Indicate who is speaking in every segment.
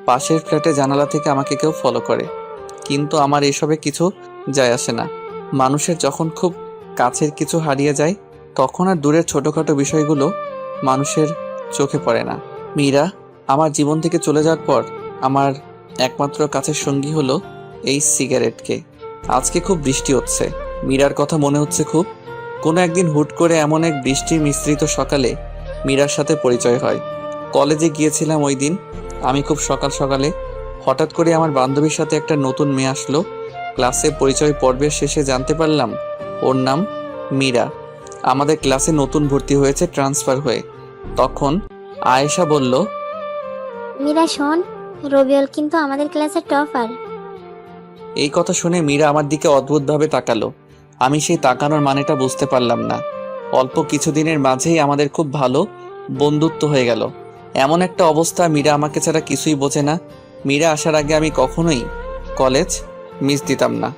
Speaker 1: পাশের ফ্ল্যাটে জানালা থেকে আমাকে কেউ ফলো করে, কিন্তু আমার এসবে কিছু যায় আসে না। মানুষের যখন খুব কাছের কিছু হারিয়ে যায় তখন আর দূরের ছোটখাটো বিষয়গুলো মানুষের চোখে পড়ে না। মীরা আমার জীবন থেকে চলে যাওয়ার পর আমার একমাত্র কাছের সঙ্গী হলো এই সিগারেটকে। আজকে খুব বৃষ্টি হচ্ছে, মীরার কথা মনে হচ্ছে খুব। কোনো একদিন হুট করে এমন এক বৃষ্টি মিশ্রিত সকালে মীরার সাথে পরিচয় হয়। কলেজে গিয়েছিলাম ওই দিন আমি খুব সকাল সকালে। হঠাৎ করে আমার বান্ধবীর সাথে একটা নতুন মেয়ে আসলো। ক্লাসে পরিচয় পর্বের শেষে জানতে পারলাম ওর নাম মীরা। আমাদের ক্লাসে নতুন ভর্তি হয়েছে ট্রান্সফার হয়ে। তখন আয়েশা বলল,
Speaker 2: মীরা শোন, রবিউল কিন্তু আমাদের ক্লাসের টপার।
Speaker 1: এই কথা শুনে মীরা আমার দিকে অদ্ভুতভাবে তাকালো। আমি সেই তাকানোর মানেটা বুঝতে পারলাম না। অল্প কিছুদিনের মাঝেই আমাদের খুব ভালো বন্ধুত্ব হয়ে গেল। এমন একটা অবস্থা, মীরা আমাকে ছাড়া কিছুই বোঝে না। মীরা আসার আগে আমি কখনোই কলেজ মিস দিতাম না,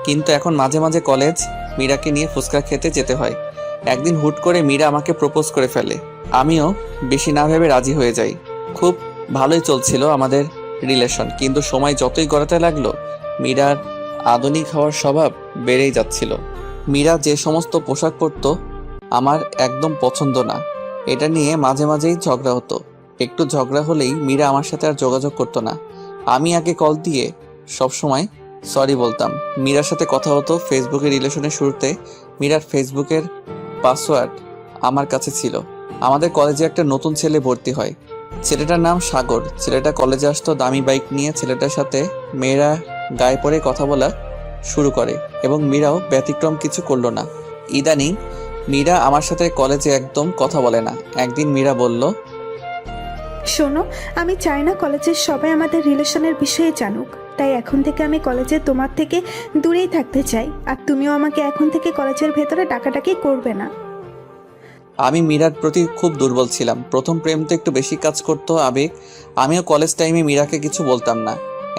Speaker 1: কিন্তু এখন মাঝে মাঝে কলেজ মীরাকে নিয়ে ফুচকা খেতে যেতে হয়। একদিন হুট করে মীরা আমাকে প্রপোজ করে ফেলে। আমিও বেশি না ভেবে রাজি হয়ে যাই। খুব ভালোই চলছিল আমাদের রিলেশন, কিন্তু সময় যতই গড়াতে লাগলো মীরার আধুনিক হওয়ার স্বভাব বেড়েই যাচ্ছিল। মীরা যে সমস্ত পোশাক পরতো আমার একদম পছন্দ না। এটা নিয়ে মাঝে মাঝেই ঝগড়া হতো। একটু ঝগড়া হলেই মীরা আমার সাথে আর যোগাযোগ করতো না। আমি আগে কল দিয়ে সবসময় সরি বলতাম। মীরার সাথে কথা হতো ফেসবুকের রিলেশনের শুরুতে। মীরার ফেসবুকের পাসওয়ার্ড আমার কাছে ছিল। আমাদের কলেজে একটা নতুন ছেলে ভর্তি হয়। ছেলেটার নাম সাগর। ছেলেটা কলেজে আসতো দামি বাইক নিয়ে। ছেলেটার সাথে মেয়েরা গায়ে পড়ে কথা বলা শুরু করে এবং মীরাও ব্যতিক্রম কিছু করলো না। ইদানিং মীরা আমার সাথে কলেজে একদম কথা বলে না। একদিন মীরা বলল,
Speaker 3: শোনো, আমি চাই না কলেজের সবাই আমাদের রিলেশনের বিষয়ে জানুক, তাই এখন থেকে আমি কলেজে তোমার থেকে দূরেই থাকতে চাই। আর তুমিও আমাকে এখন থেকে কলেজের ভেতরে ডাকাডাকি করবে না।
Speaker 1: আমি মীরার প্রতি খুব দুর্বল ছিলাম। প্রথম প্রেম তো একটু বেশি কাজ করতো আবেগ। আমিও কলেজ টাইমে মীরাকে কিছু বলতাম না।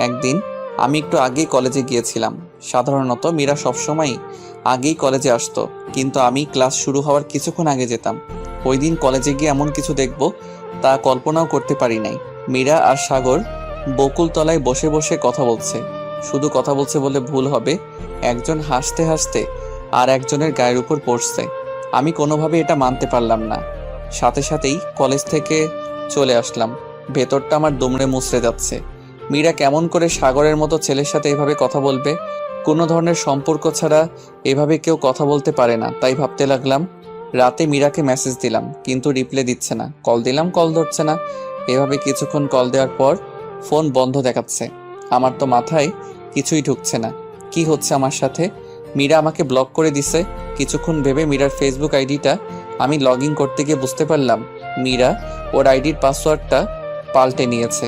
Speaker 1: একদিন আমি একটু আগেই কলেজে গিয়েছিলাম। সাধারণত মীরা সবসময় আগেই কলেজে আসতো, কিন্তু আমি ক্লাস শুরু হওয়ার কিছুক্ষণ আগে যেতাম। ওই দিন কলেজে গিয়ে এমন কিছু দেখব তা কল্পনাও করতে পারি নাই। মীরা আর সাগর বকুলতলায় বসে বসে কথা বলছে। শুধু কথা বলছে বলে ভুল হবে, একজন হাসতে হাসতে আর একজনের গায়ের উপর পড়ছে। আমি কোনোভাবে এটা মানতে পারলাম না। সাথে সাথেই কলেজ থেকে চলে আসলাম। ভেতরটা আমার দুমড়ে মুচড়ে যাচ্ছে। মীরা কেমন করে সাগরের মতো ছেলের সাথে এভাবে কথা বলবে? কোনো ধরনের সম্পর্ক ছাড়া এভাবে কেউ কথা বলতে পারে না, তাই ভাবতে লাগলাম। রাতে মীরাকে মেসেজ দিলাম, কিন্তু রিপ্লাই দিচ্ছে না। কল দিলাম, কল ধরছে না। এভাবে কিছুক্ষণ কল দেওয়ার পর ফোন বন্ধ দেখাচ্ছে। আমার তো মাথায় কিছুই ঢুকছে না, কি হচ্ছে আমার সাথে। মীরা আমাকে ব্লক করে দিছে। কিছুক্ষণ ভেবে মীরার ফেসবুক আইডিটা আমি লগ ইন করতে গিয়ে বুঝতে পারলাম মীরা ওর আইডির পাসওয়ার্ডটা পাল্টে নিয়েছে।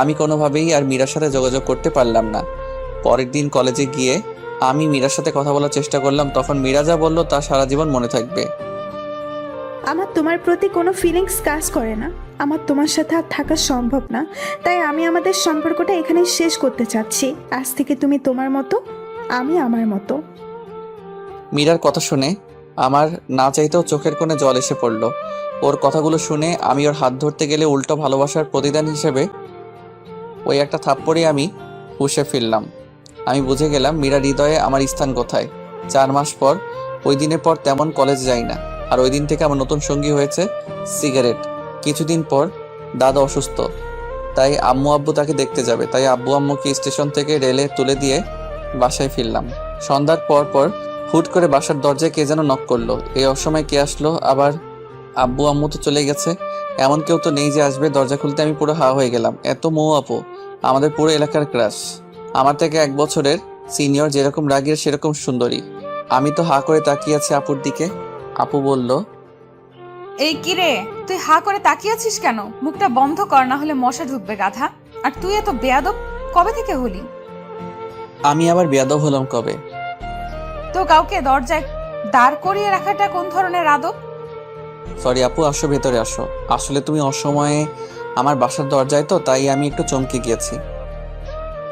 Speaker 1: আমি কোনোভাবেই আর মীরার সাথে যোগাযোগ করতে পারলাম না। পরের দিন কলেজে গিয়ে আমি মীরার সাথে কথা বলার চেষ্টা করলাম। তখন মীরা যা বলল তা সারা জীবন মনে থাকবে।
Speaker 3: আমার তোমার প্রতি কোনো ফিলিংস কাজ করে না। আমার তোমার সাথে আর থাকা সম্ভব না, তাই আমি আমাদের সম্পর্কটা এখানে শেষ করতে চাচ্ছি। আজ থেকে তুমি তোমার মতো, আমি আমার মতো।
Speaker 1: মীরার কথা শুনে আমার না চাইতেও চোখের কোণে জল এসে পড়ল। ওর কথাগুলো শুনে আমি ওর হাত ধরতে গেলে উল্টো ভালোবাসার প্রতিদান হিসেবে ওই একটা থাপ্পড়ে আমি হুঁশে ফিরলাম। আমি বুঝে গেলাম মীরার হৃদয়ে আমার স্থান কোথায়। 4 মাস পর, ওই দিনের পর তেমন কলেজ যাই না। আর ওই দিন থেকে আমার নতুন সঙ্গী হয়েছে সিগারেট। কিছুদিন পর দাদা অসুস্থ, তাই আম্মু আব্বু তাকে দেখতে যাবে। তাই আব্বু আম্মুকে স্টেশন থেকে রেলে তুলে দিয়ে বাসায় ফিরলাম। সন্ধ্যার পর পর হুট করে বাসার দরজায় কে যেন নক করলো। এই অসময় কে আসলো আবার? আব্বু আম্মু তো চলে গেছে, এমন কেউ তো নেই যে আসবে। দরজা খুলতে আমি পুরো হা হয়ে গেলাম। এত মৌ আপু, আমাদের পুরো এলাকার ক্রাশ। আমার থেকে 1 বছরের সিনিয়র, যেরকম রাগের সেরকম সুন্দরী। আমি তো হা করে তাকিয়ে আছি আপুর দিকে। আপু বলল,
Speaker 4: এই কি রে, তুই হা করে তাকিয়ে আছিস কেন? মুখটা বন্ধ কর, না হলে মশা ঢুকবে গাধা। আর তুই এত বেয়াদব কবে থেকে হলি?
Speaker 1: আমি আবার বেয়াদব হলাম কবে?
Speaker 4: তো কাউকে দরজায় দাঁড় করিয়ে রাখাটা কোন ধরনের আদব?
Speaker 1: সরি আপু, আসো ভেতরে আসো। আসলে তুমি অসময়ে আমার বাসার দরজায়, তো তাই আমি একটু চমকে গিয়েছি।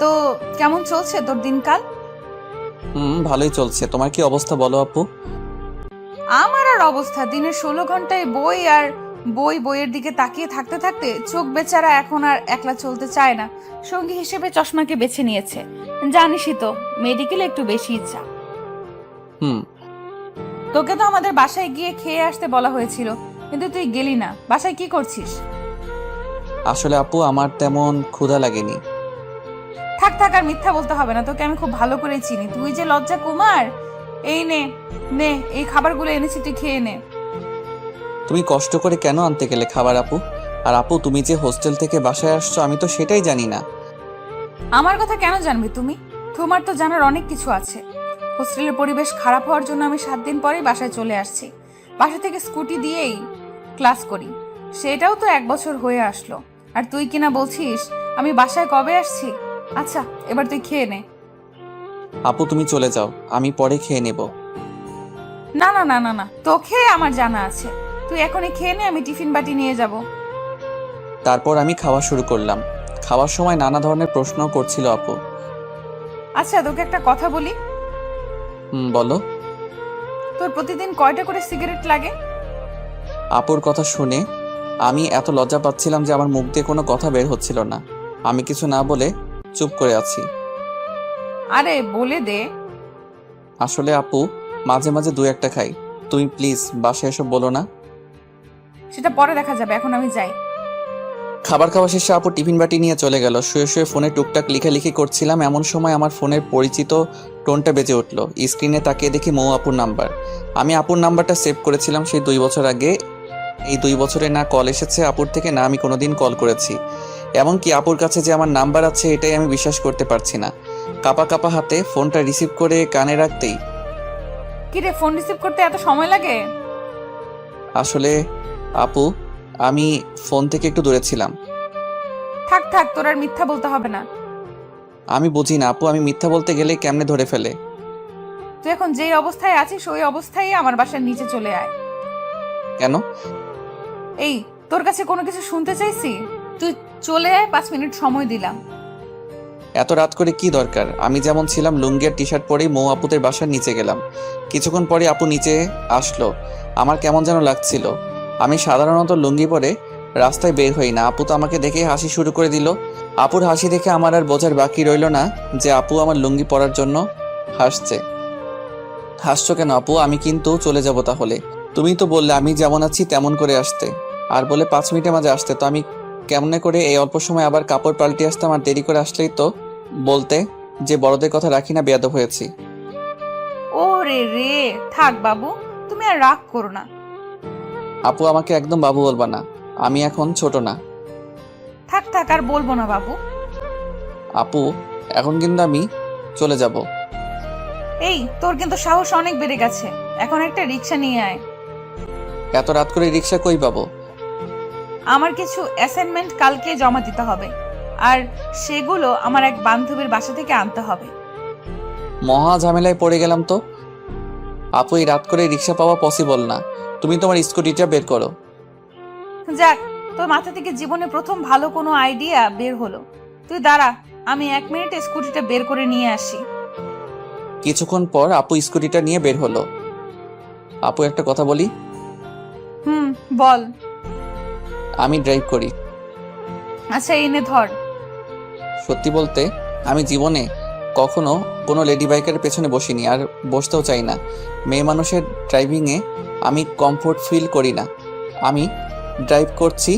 Speaker 4: তো কেমন চলছে তোর দিনকাল?
Speaker 1: ভালোই চলছে। তোমার কি অবস্থা বলো আপু?
Speaker 4: আমার আর অবস্থা, দিনে 16 ঘন্টায় বই আর বইয়ের দিকে তাকিয়ে থাকতে থাকতে চোখ বেচারা এখন আর একলা চলতে চায় না, সঙ্গী হিসেবে চশমাকে বেছে নিয়েছে। জানিসই তো, মেডিকেলে একটু বেশি ইচ্ছা।
Speaker 1: হুম।
Speaker 4: তোকে তো আমাদের বাসায় গিয়ে খেয়ে আসতে বলা হয়েছিল, কিন্তু তুই গেলি না। বাসায় কি করছিস?
Speaker 1: আসলে আপু আমার তেমন ক্ষুধা লাগেনি।
Speaker 4: থাক থাক, আর মিথ্যা বলতে হবে না, তোকে আমি খুব ভালো করে চিনি। তুই যে লজ্জা কুমার। এই নে নে, এই খাবারগুলো এনেছি, তুই খেয়ে নে।
Speaker 1: তুমি কষ্ট করে কেন আনতে গেলে খাবার আপু? আর আপু তুমি যে হোস্টেল থেকে বাসায় আসছো আমি তো সেটাই জানি না।
Speaker 4: আমার কথা কেন জানবে তুমি? তোমার তো জানার অনেক কিছু আছে। হোস্টেলের পরিবেশ খারাপ হওয়ার জন্য আমি 7 দিন পরেই বাসায় চলে আসছি। বাসা থেকে স্কুটি দিয়েই ক্লাস করি, সেটাও তো 1 বছর হয়ে আসলো। আর তুই কিনা বলছিস আমি বাসায় কবে আসছি? আচ্ছা, এবার তুই খেয়ে নে।
Speaker 1: আপু তুমি চলে যাও, আমি পরে খেয়ে নেব।
Speaker 4: না না না না না, তোকে আমার জানা আছে। তুই এখনই খেয়ে নে, আমি টিফিন বাটি নিয়ে যাব।
Speaker 1: তারপর আমি খাওয়া শুরু করলাম। খাওয়ার সময় নানা ধরনের প্রশ্ন করছিল আপু।
Speaker 4: আচ্ছা, তোকে একটা কথা বলি।
Speaker 1: বলো।
Speaker 4: তোর প্রতিদিন কয়টা করে সিগারেট লাগে?
Speaker 1: আপুর কথা শুনে আমি এত লজ্জা পাচ্ছিলাম যে আমার মুখ দিয়ে কোনো কথা বের হচ্ছিল না। আমি কিছু না বলে চুপ করে আছি।
Speaker 4: আরে বলে দে।
Speaker 1: আসলে আপু মাঝে মাঝে 2-1টা খাই। তুমি প্লিজ বাসায় এসব বলো না।
Speaker 4: সেটা পরে দেখা যাবে, এখন আমি যাই।
Speaker 1: খাবার খাওয়া শেষে আপু টিফিন বাটি নিয়ে চলে গেল। শুয়ে শুয়ে ফোনে টুকটাক লেখালেখি করছিলাম, এমন সময় আমার ফোনের পরিচিত টোনটা বেজে উঠলো। স্ক্রিনে তাকিয়ে দেখি মৌ আপুর নাম্বার। আমি আপুর নাম্বারটা সেভ করেছিলাম সেই 2 বছর আগে। এই 2 বছরে না কল এসেছে আপুর থেকে, না আমি কোনোদিন কল করেছি। এমনকি আপুর কাছে যে আমার নাম্বার আছে এটাই আমি বিশ্বাস করতে পারছি না। কাপা কাপা হাতে ফোনটা রিসিভ করে কানে রাখতেই,
Speaker 4: কি রে, ফোন রিসিভ করতে এত সময় লাগে?
Speaker 1: আসলে আপু আমি ফোন থেকে একটু দূরে ছিলাম।
Speaker 4: থাক থাক, তোর আর মিথ্যা বলতে হবে না।
Speaker 1: আমি বুঝি না আপু, আমি মিথ্যা বলতে গেলে কেমনে ধরে ফেলে।
Speaker 4: তুই এখন যেই অবস্থায় আছিস ওই অবস্থায় আমার বাসার নিচে চলে আয়।
Speaker 1: কেন?
Speaker 4: এই, তোর কাছে কোনো কিছু শুনতে চাইছি? তুই চলে আয়, 5 মিনিট সময় দিলাম।
Speaker 1: এত রাত করে কি দরকার? আমি যেমন ছিলাম লুঙ্গি আর টি শার্ট পরেই মৌ আপুদের বাসার নিচে গেলাম। কিছুক্ষণ পরে আপু নিচে আসলো। আমার কেমন যেন লাগছিল। আমি সাধারণত লুঙ্গি পরে রাস্তায় বের হই না। আপু তো আমাকে দেখে হাসি শুরু করে দিল। আপুর হাসি দেখে আমার আর বোঝার বাকি রইল না যে আপু আমার লুঙ্গি পরার জন্য হাসছে। হাসছো কেন আপু? আমি কিন্তু চলে যাব তাহলে। তুমি তো বললে আমি যেমন আছি তেমন করে আসতে, আর বলে 5 মিনিটের মাঝে আসতে। তো আমি কেমনে করে এই অল্প সময় আবার কাপড় পাল্টে আসতাম? আর দেরি করে আসলেই তো বলতে যে বড়দের কথা রাখি না, বেয়াদব হয়েছি।
Speaker 4: ও রে রে, থাক বাবু, তুমি আর রাগ করো না।
Speaker 1: আপু আমাকে একদম বাবু বলবা না, আমি এখন ছোট না।
Speaker 4: থাক থাক, আর বলবো না বাবু।
Speaker 1: আপু এখন কিন্তু আমি চলে যাব।
Speaker 4: এই, তোর কিন্তু সাহস অনেক বেড়ে গেছে। এখন একটা রিক্সা নিয়ে আয়।
Speaker 1: এত রাত করে রিক্সা কই পাবো?
Speaker 4: আমার কিছু অ্যাসাইনমেন্ট কালকে জমা দিতে হবে, আর সেগুলো আমার এক বান্ধবীর বাসা থেকে আনতে হবে।
Speaker 1: মহা ঝামেলায় পড়ে গেলাম তো। আপু এই রাত করে রিক্সা পাওয়া পসিবল না। তুমি তোমার স্কুটিটা বের করো।
Speaker 4: যাক, তোর মাথা থেকে জীবনে প্রথম ভালো কোনো আইডিয়া বের হলো। তুই দাঁড়া, আমি 1 মিনিটে স্কুটিটা বের করে নিয়ে আসি।
Speaker 1: কিছুক্ষণ পর আপু স্কুটিটা নিয়ে বের হলো। আপু একটা কথা বলি?
Speaker 4: বল।
Speaker 1: আমি ড্রাইভ করি।
Speaker 4: আচ্ছা, এনে ধর।
Speaker 1: সত্যি বলতে আমি জীবনে কখনো কোনো লেডি বাইকের পেছনে বসিনি, আর বসতেও চাই না। মেয়ে মানুষের ড্রাইভিংয়ে আমি কমফোর্ট ফিল করি না। আমি ড্রাইভ করছি,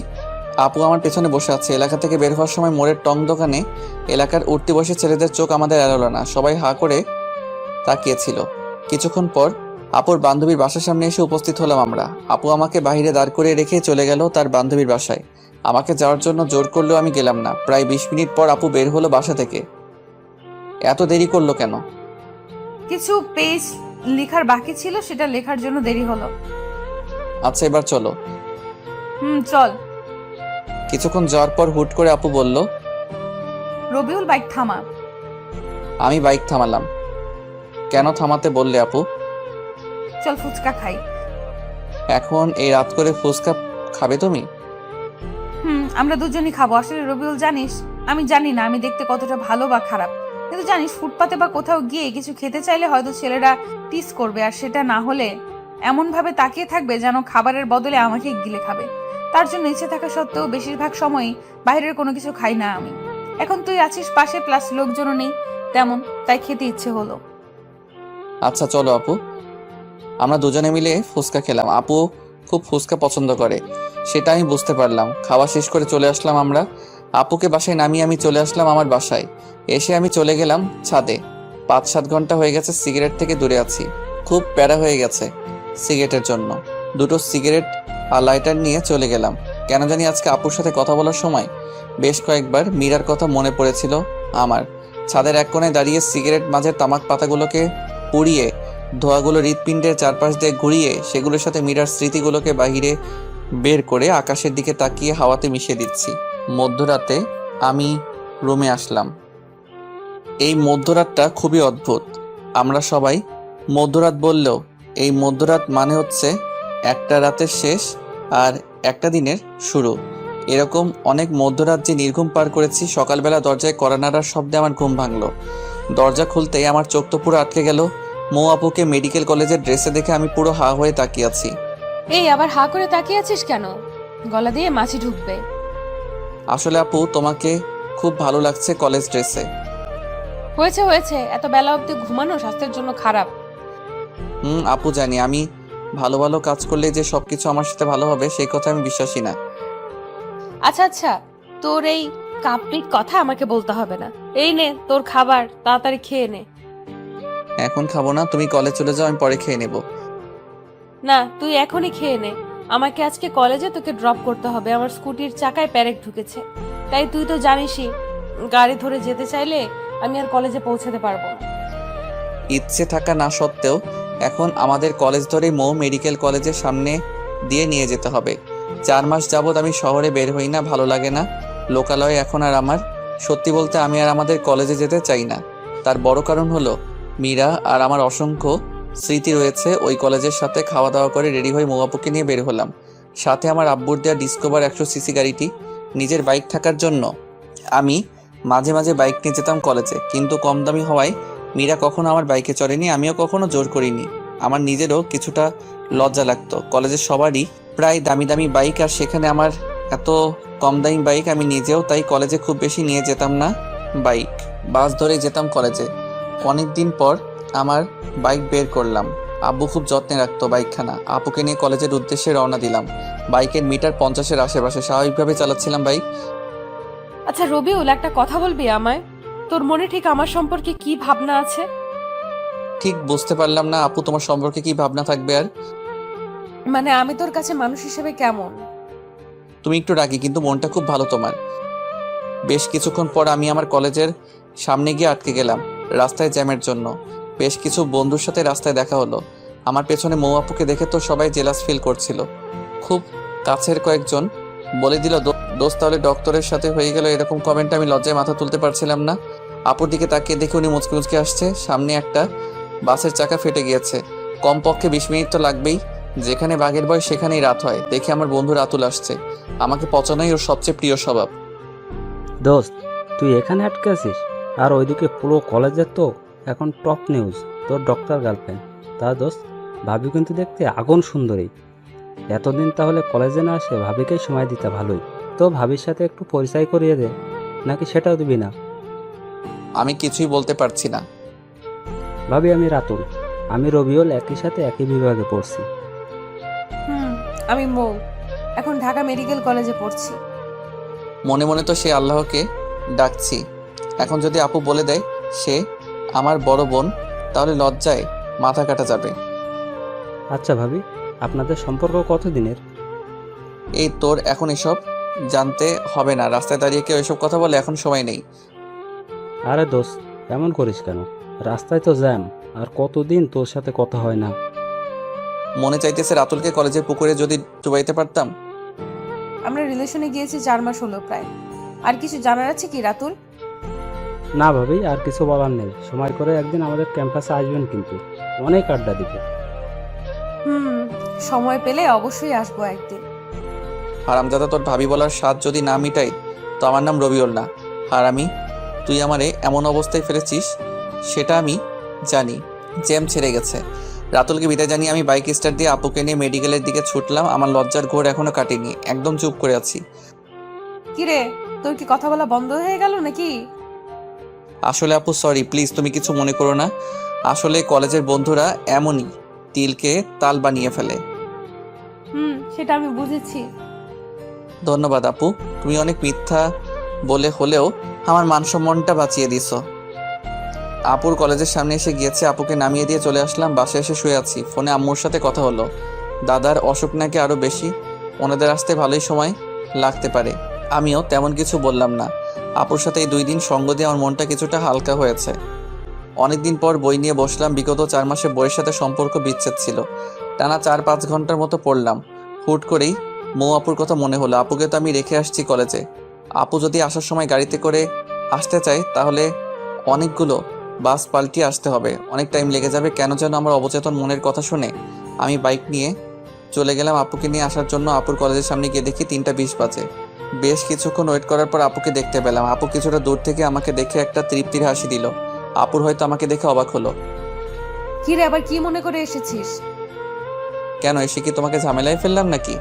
Speaker 1: আপু আমার পেছনে বসে আছে। এলাকা থেকে বের হওয়ার সময় মোড়ের টং দোকানে এলাকার উঠতি বসে ছেলেদের চোখ আমাদের এড়ালো না, সবাই হা করে তাকিয়েছিল। কিছুক্ষণ পর আপুর বান্ধবীর বাসার সামনে এসে উপস্থিত হলাম আমরা। আপু আমাকে বাইরে দাঁড় করে রেখে চলে গেল তার বান্ধবীর বাসায়। আমাকে যাওয়ার জন্য জোর করলেও আমি গেলাম না। প্রায় 20 মিনিট পর আপু বের হলো বাসা থেকে। এত দেরি করলো কেন?
Speaker 4: কিছু পেজ লেখার বাকি ছিল, সেটা লেখার জন্য দেরি হলো।
Speaker 1: আচ্ছা এবার চলো।
Speaker 4: চল।
Speaker 1: কিছুক্ষণ যাওয়ার পর হুট করে আপু বলল,
Speaker 4: রবিউল, বাইক থামা।
Speaker 1: আমি বাইক থামালাম। কেন থামাতে বললে আপু?
Speaker 4: চল ফুচকা খাই।
Speaker 1: এখন এই রাত করে ফুচকা খাবে তুমি?
Speaker 4: আমরা দুজনই খাবো। আসলে রবিউল, জানিস, আমি জানি না আমি দেখতে কতটা ভালো বা খারাপ, কিন্তু জানিস ফুটপাতে বা কোথাও গিয়ে কিছু খেতে চাইলে হয়তো ছেলেরা টিস করবে, আর সেটা না হলে এমন ভাবে তাকিয়ে থাকবে যেন খাবারের বদলে আমাকে গিলে খাবে। তার জন্য ইচ্ছে থাকা সত্ত্বেও বেশিরভাগ সময়ই বাইরের কোনো কিছু খাই না আমি। এখন তুই আছিস পাশে, প্লাস লোকজনও নেই তেমন, তাই খেতে ইচ্ছে হলো।
Speaker 1: আচ্ছা চলো আপু, আমরা দুজনে মিলে ফুচকা খেলাম। আপু খুব ফুচকা পছন্দ করে, সেটা আমি বুঝতে পারলাম। খাওয়া শেষ করে চলে আসলাম আমরা। আপুকে বাসায় নামিয়ে আমি চলে আসলাম আমার বাসায়। এসে আমি চলে গেলাম ছাদে। 5-7 ঘন্টা হয়ে গেছে সিগারেট থেকে দূরে আছি। খুব প্যারা হয়ে গেছে সিগারেটের জন্য। 2টো সিগারেট আর লাইটার নিয়ে চলে গেলাম। কেন জানি আজকে আপুর সাথে কথা বলার সময় বেশ কয়েকবার মীরার কথা মনে পড়েছিল আমার। ছাদের এক কোণে দাঁড়িয়ে সিগারেট মাঝের তামাক পাতাগুলোকে পুড়িয়ে ধোঁয়াগুলো হৃৎপিণ্ডের চারপাশ দিয়ে ঘুরিয়ে সেগুলোর সাথে মীরার স্মৃতিগুলোকে বাহিরে বের করে আকাশের দিকে তাকিয়ে হাওয়াতে মিশিয়ে দিচ্ছি। মধ্যরাতে আমি রুমে আসলাম। এই মধ্যরাতটা খুবই অদ্ভুত। আমরা সবাই মধ্যরাত বললেও এই মধ্যরাত মানে হচ্ছে একটা রাতের শেষ আর একটা দিনের শুরু। এরকম অনেক মধ্যরাত যে নির্ঘুম পার করেছি। সকালবেলা দরজায় কড়া নাড়ার শব্দে আমার ঘুম ভাঙলো। দরজা খুলতেই আমার চোখ তো পুরো আটকে গেল। মৌ আপুকে মেডিকেল কলেজের ড্রেসে দেখে আমি পুরো হা হয়ে তাকিয়ে আছি।
Speaker 4: এই আবার হা করে তাকিয়ে আছিস কেন? গলা দিয়ে মাছি ঢুকবে।
Speaker 1: আসলে আপু তোমাকে খুব ভালো লাগছে কলেজ ড্রেসে।
Speaker 4: হয়েছে হয়েছে, এত বেলা অবধি ঘুমানো স্বাস্থ্যের জন্য খারাপ।
Speaker 1: আপু জানি আমি ভালো ভালো কাজ করলে যে সবকিছু আমার সাথে ভালো হবে সেই কথা আমি বিশ্বাসী না।
Speaker 4: আচ্ছা আচ্ছা, তোর এই কাপ্রিক কথা আমাকে বলতে হবে না। এই নে তোর খাবার, তাড়াতাড়ি খেয়ে নে।
Speaker 1: এখন খাবো না, তুমি কলেজ চলে যাও, আমি পরে খেয়ে নেব।
Speaker 4: না, তুই এখনই খেয়ে নে। আমাকে আজকে কলেজে তোকে ড্রপ করতে হবে। আমার স্কুটির চাকায় প্যারেক ঢুকেছে, তাই তুই তো জানিসই গাড়ি ধরে যেতে চাইলে আমি আর কলেজে পৌঁছাতে পারবো না।
Speaker 1: ইচ্ছে থাকা না সত্ত্বেও এখন আমাদের কলেজ ধরেই মৌ মেডিকেল কলেজের সামনে দিয়ে নিয়ে যেতে হবে। 4 মাস যাবৎ আমি শহরে বের হই না, ভালো লাগে না লোকালয়ে এখন আর আমার। সত্যি বলতে আমি আর আমাদের কলেজে যেতে চাই না। তার বড় কারণ হলো মীরা আর আমার অসংখ্য স্মৃতি রয়েছে ওই কলেজের সাথে। খাওয়া দাওয়া করে রেডি হয়ে মৌ আপুকে নিয়ে বের হলাম। সাথে আমার আব্বুর দেওয়া ডিসকভার 100cc গাড়িটি। নিজের বাইক থাকার জন্য আমি মাঝে মাঝে বাইক নিয়ে যেতাম কলেজে, কিন্তু কম দামি হওয়ায় মীরা কখনো আমার বাইকে চড়েনি, আমিও কখনো জোর করিনি। আমার নিজেরও কিছুটা লজ্জা লাগতো। কলেজের সবারই প্রায় দামি দামি বাইক, আর সেখানে আমার এত কম দামি বাইক আমি নিজেও, তাই কলেজে খুব বেশি নিয়ে যেতাম না বাইক। বাস ধরে যেতাম কলেজে। অনেক দিন পর আমার বাইক বের করলাম। আব্বু খুব যত্নে রাখতো বাইকখানা। আপুকে নিয়ে কলেজের উদ্দেশ্যে রওনা দিলাম। বাইকের মিটার 50-এর আশেপাশে, স্বাভাবিকভাবে চালাচ্ছিলাম বাইক।
Speaker 4: আচ্ছা রবিউল, একটা কথা বলবি আমায়? তোর মনে ঠিক আমার সম্পর্কে কি ভাবনা আছে?
Speaker 1: ঠিক বুঝতে পারলাম না আপু, তোমার সম্পর্কে কি ভাবনা থাকবে আর?
Speaker 4: মানে আমি তোর কাছে মানুষ হিসেবে কেমন?
Speaker 1: তুমি একটু রাগী, কিন্তু মনটা খুব ভালো তোমার। বেশ কিছুক্ষণ পর আমি আমার কলেজের সামনে গিয়ে আটকে গেলাম রাস্তায় জ্যামের জন্য। বেশ কিছু বন্ধুর সাথে রাস্তায় দেখা হলো। আমার পেছনে মৌ আপুকে দেখে তো সবাই জেলাস ফিল করছিল। খুব কাছের কয়েকজন বলে দিল, দোস্ত তাহলে ডক্টরের সাথে হয়ে গেল। এরকম কমেন্ট আমি লজ্জায় মাথা তুলতে পারছিলাম না। আপুর দিকে তাকিয়ে দেখে উনি মুচকে মুচকে আসছে। সামনে একটা বাসের চাকা ফেটে গিয়েছে। কমপক্ষে 20 মিনিট তো লাগবেই। যেখানে বাঘের ভয় সেখানেই রাত হয়। দেখে আমার বন্ধু রাতুল আসছে। আমাকে পচানোই ওর সবচেয়ে প্রিয় স্বভাব।
Speaker 5: দোস্ত, তুই এখানে আটকে আছিস? আর ওইদিকে পুরো কলেজের তো এখন টপ নিউজ, তোর ডক্টর গার্লফ্রেন্ড। তা দোস্ত, ভাবি কিন্তু দেখতে আগুন সুন্দরী। এতদিন তাহলে কলেজে না আসে ভাবিকেই সময় দিতে ভালোই। তো ভাবির সাথে একটু পরিচয় করিয়ে দে, নাকি সেটাও দিবি না?
Speaker 1: আমি কিছুই বলতে পারছি না।
Speaker 5: ভাবি, আমি রাতুল, আমি রবিউল, একই সাথে একই বিভাগে পড়ছি।
Speaker 4: আমি মৌ, এখন ঢাকা মেডিকেল কলেজে পড়ছি।
Speaker 1: মনে মনে তো সে আল্লাহকে ডাকছি। এখন যদি আপু বলে দেয় সে আমার বড় বোন, তাহলে লজ্জায় মাথা কাটা যাবে।
Speaker 5: আচ্ছা ভাবি, আপনাদের সম্পর্ক কতদিনের?
Speaker 1: এই তোর এখন এসব জানতে হবে না। রাস্তায় দাঁড়িয়ে কেউ এসব কথা বলে, এখন সময় নেই।
Speaker 5: আরে দোস্ত, এমন করিস কেন? রাস্তায় তো জ্যাম, আর কতদিন তোর সাথে কথা হয় না।
Speaker 1: মনে চাইতেছে রাতুলকে কলেজের পুকুরে যদি ডুবাইতে পারতাম।
Speaker 4: আমরা রিলেশনে গিয়েছি 4 মাস হলো প্রায়। আর কিছু জানার আছে কি রাতুল?
Speaker 5: না ভাবি, আর কিছু বলার নেই। সময় করে একদিন আমাদের ক্যাম্পাসে আসবেন, কিন্তু অনেক আড্ডা দিব।
Speaker 4: সময় পেলে অবশ্যই আসবো একদিন।
Speaker 1: হারামজাদা, তোর ভাবি বলার স্বাদ যদি না মিটাই তো আমার নাম রবিউল না। হারামি, তুই আমারে এমন অবস্থায় ফেলেছিস সেটা আমি জানি। জ্যাম ছেড়ে গেছে। রাতুলকে বিদায় জানিয়ে আমি বাইক স্টার্ট দিয়ে আপুকে নিয়ে মেডিকেলের দিকে ছুটলাম। আমার লজ্জার ঘোর এখনো কাটেনি, একদম চুপ করে আছি।
Speaker 4: কিরে, তোর কি কথা বলা বন্ধ হয়ে গেল নাকি?
Speaker 1: আসলে আপু সরি, প্লিজ তুমি কিছু মনে করো না। আসলে কলেজের বন্ধুরা এমনই, তিলকে তাল বানিয়ে ফেলে।
Speaker 4: সেটা আমি বুঝেছি।
Speaker 1: ধন্যবাদ আপু, তুমি অনেক মিথ্যা বলে হলেও আমার মান সম্মানটা বাঁচিয়ে দিছো। আপুর কলেজের সামনে এসে গিয়েছে, আপুকে নামিয়ে দিয়ে চলে আসলাম। বাসায় এসে শুয়ে আছি, ফোনে আম্মুর সাথে কথা হলো। দাদার অসুখ নাকি আরও বেশি, ওনাদের আসতে ভালোই সময় লাগতে পারে। আমিও তেমন কিছু বললাম না। আপুর সাথে এই 2 দিন সঙ্গ দিয়ে আমার মনটা কিছুটা হালকা হয়েছে। অনেকদিন পর বই নিয়ে বসলাম। বিগত 4 মাসে বইয়ের সাথে সম্পর্ক বিচ্ছেদ ছিল। টানা 4-5 ঘন্টার মতো পড়লাম। হুট করেই মৌ আপুর কথা মনে হলো। আপুকে তো আমি রেখে আসছি কলেজে। আপু যদি আসার সময় গাড়িতে করে আসতে চায় তাহলে অনেকগুলো বাস পাল্টিয়ে আসতে হবে, অনেক টাইম লেগে যাবে। কেন যেন আমার অবচেতন মনের কথা শুনে আমি বাইক নিয়ে চলে গেলাম আপুকে নিয়ে আসার জন্য। আপুর কলেজের সামনে গিয়ে দেখি 3:20 বাজে। বেশ কিছুক্ষণ ওয়েট করার পর আপুকে দেখতে পেলাম। আপু কিছুটা দূর থেকে আমাকে দেখে একটা তৃপ্তির হাসি দিল। আপুর হয়তো আমাকে দেখে অবাক হলো।
Speaker 4: কিরে, আবার কি মনে করে এসেছিস?
Speaker 1: কেন, এসে কি তোমাকে ঝামেলায় ফেললাম নাকি?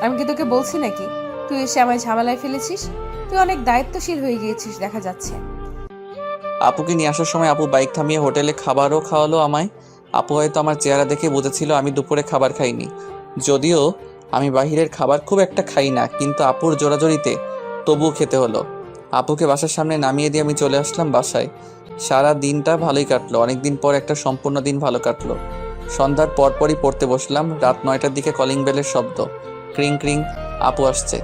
Speaker 4: আমি কি তোকে বলছি নাকি তুই এসে আমায় ঝামেলায় ফেলেছিস? তুই অনেক দায়িত্বশীল হয়ে গিয়েছিস দেখা যাচ্ছে।
Speaker 1: আপুকে নিয়ে আসার সময় আপু বাইক থামিয়ে হোটেলে খাবারও খাওয়ালো আমায়। আপু হয়তো আমার চেহারা দেখে বুঝেছিল আমি দুপুরে খাবার খাইনি। যদিও আমি বাহিরের খাবার খুব একটা খাই না, কিন্তু আপুর জোরাজোরিতে তবুও খেতে হলো। আপুকে বাসার সামনে নামিয়ে দিয়ে আমি চলে আসলাম বাসায়। সারা দিনটা ভালোই কাটলো, অনেকদিন পর একটা সম্পূর্ণ দিন ভালো কাটলো। সন্ধ্যার পরপরই পড়তে বসলাম। রাত 9টার দিকে কলিং বেলের শব্দ, ক্রিং ক্রিং। আপু আসছে।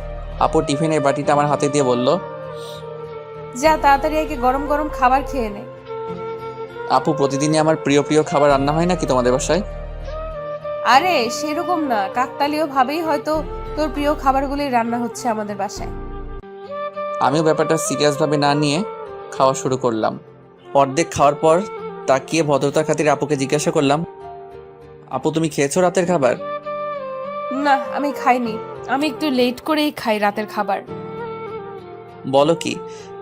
Speaker 1: আপু টিফিনের বাটিটা আমার হাতে দিয়ে বলল,
Speaker 4: যা তাড়াতাড়ি একে গরম গরম খাবার খেয়ে নে।
Speaker 1: আপু প্রতিদিনই আমার প্রিয় প্রিয় খাবার রান্না হয় নাকি তোমাদের বাসায়?
Speaker 4: আরে সেরকম না, কাকতালীয় ভাবেই হয়তো তোর প্রিয় খাবারগুলি রান্না হচ্ছে আমাদের বাসায়।
Speaker 1: আমিও ব্যাপারটা সিরিয়াসভাবে না নিয়ে খাওয়া শুরু করলাম। অর্ধেক খাওয়ার পর তাকিয়ে ভদ্রতার খাতিরে আপুকে জিজ্ঞাসা করলাম, আপু তুমি খেয়েছো রাতের খাবার?
Speaker 4: না, আমি খাইনি। আমি একটু লেট করেই খাই রাতের খাবার।
Speaker 1: বলো কি,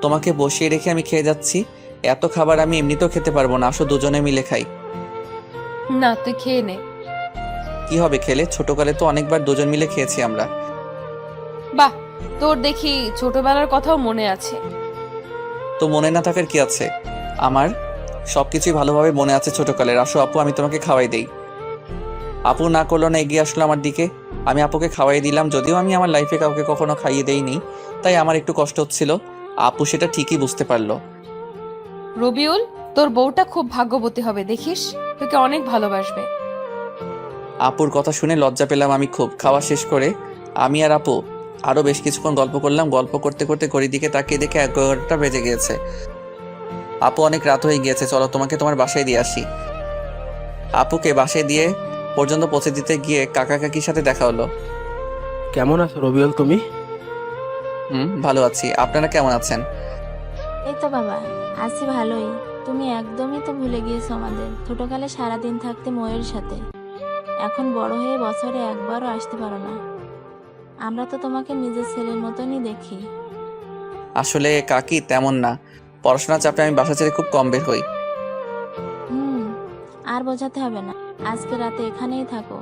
Speaker 1: তোমাকে বসিয়ে রেখে আমি খেয়ে যাচ্ছি? এত খাবার আমি এমনিতেও খেতে পারবো না, আসো দুজনে মিলে খাই।
Speaker 4: না, তুই খেয়ে নে।
Speaker 1: কি হবে খেলে? ছোটকালে তো অনেকবার দুজন মিলে খেয়েছি আমরা।
Speaker 4: বাহ, তোর দেখি ছোটবেলার কথাও মনে আছে।
Speaker 1: তো মনে না থাকার কি আছে, আমার সবকিছুই ভালোভাবে মনে আছে ছোটকালের। আসো আপু, আমি তোমাকে খাওয়াই দেই। আপু না করলো না, এগিয়ে আসলো আমার দিকে। আমি আপুকে খাওয়াই দিলাম। যদিও আমি আমার লাইফে কাউকে কখনো খাইয়ে দেইনি, তাই আমার একটু কষ্ট হচ্ছিল। আপু সেটা ঠিকই বুঝতে পারলো।
Speaker 4: রবিউল, তোর বউটা খুব ভাগ্যবতী হবে, দেখিস তোকে অনেক ভালোবাসবে।
Speaker 1: আপুর কথা শুনে লজ্জা পেলাম আমি খুব। খাওয়া শেষ করে আমি আর আপু আরও বেশ কিছুক্ষণ গল্প করলাম। গল্প করতে করতে ঘড়ির দিকে তাকিয়ে দেখে 11টা বেজে গিয়েছে। আপু অনেক রাত হয়ে গিয়েছে, চলো তোমাকে তোমার বাসায় দিয়ে আসি। আপুকে বাসায় দিয়ে পর্যন্ত পৌঁছে দিতে গিয়ে কাকা কাকির সাথে দেখা হলো।
Speaker 6: কেমন আছো রবিউল তুমি?
Speaker 1: ভালো আছি, আপনারা কেমন আছেন?
Speaker 2: এই তো বাবা, আছি ভালোই। তুমি একদমই তো ভুলে গিয়েছো আমাদের ছোটকালে সারাদিন থাকতে ময়ের সাথে। এখন বড় হয়ে বছরে একবারও আসতে পারো না। আমরা তো তোমাকে নিজের ছেলের মতনই দেখি।
Speaker 1: আসলে কাকি তেমন না, পড়াশোনার চাপে আমি বাসা ছেড়ে খুব কম বের হই।
Speaker 2: আর বোঝাতে হবে না, আজকে রাতে এখানেই থাকো।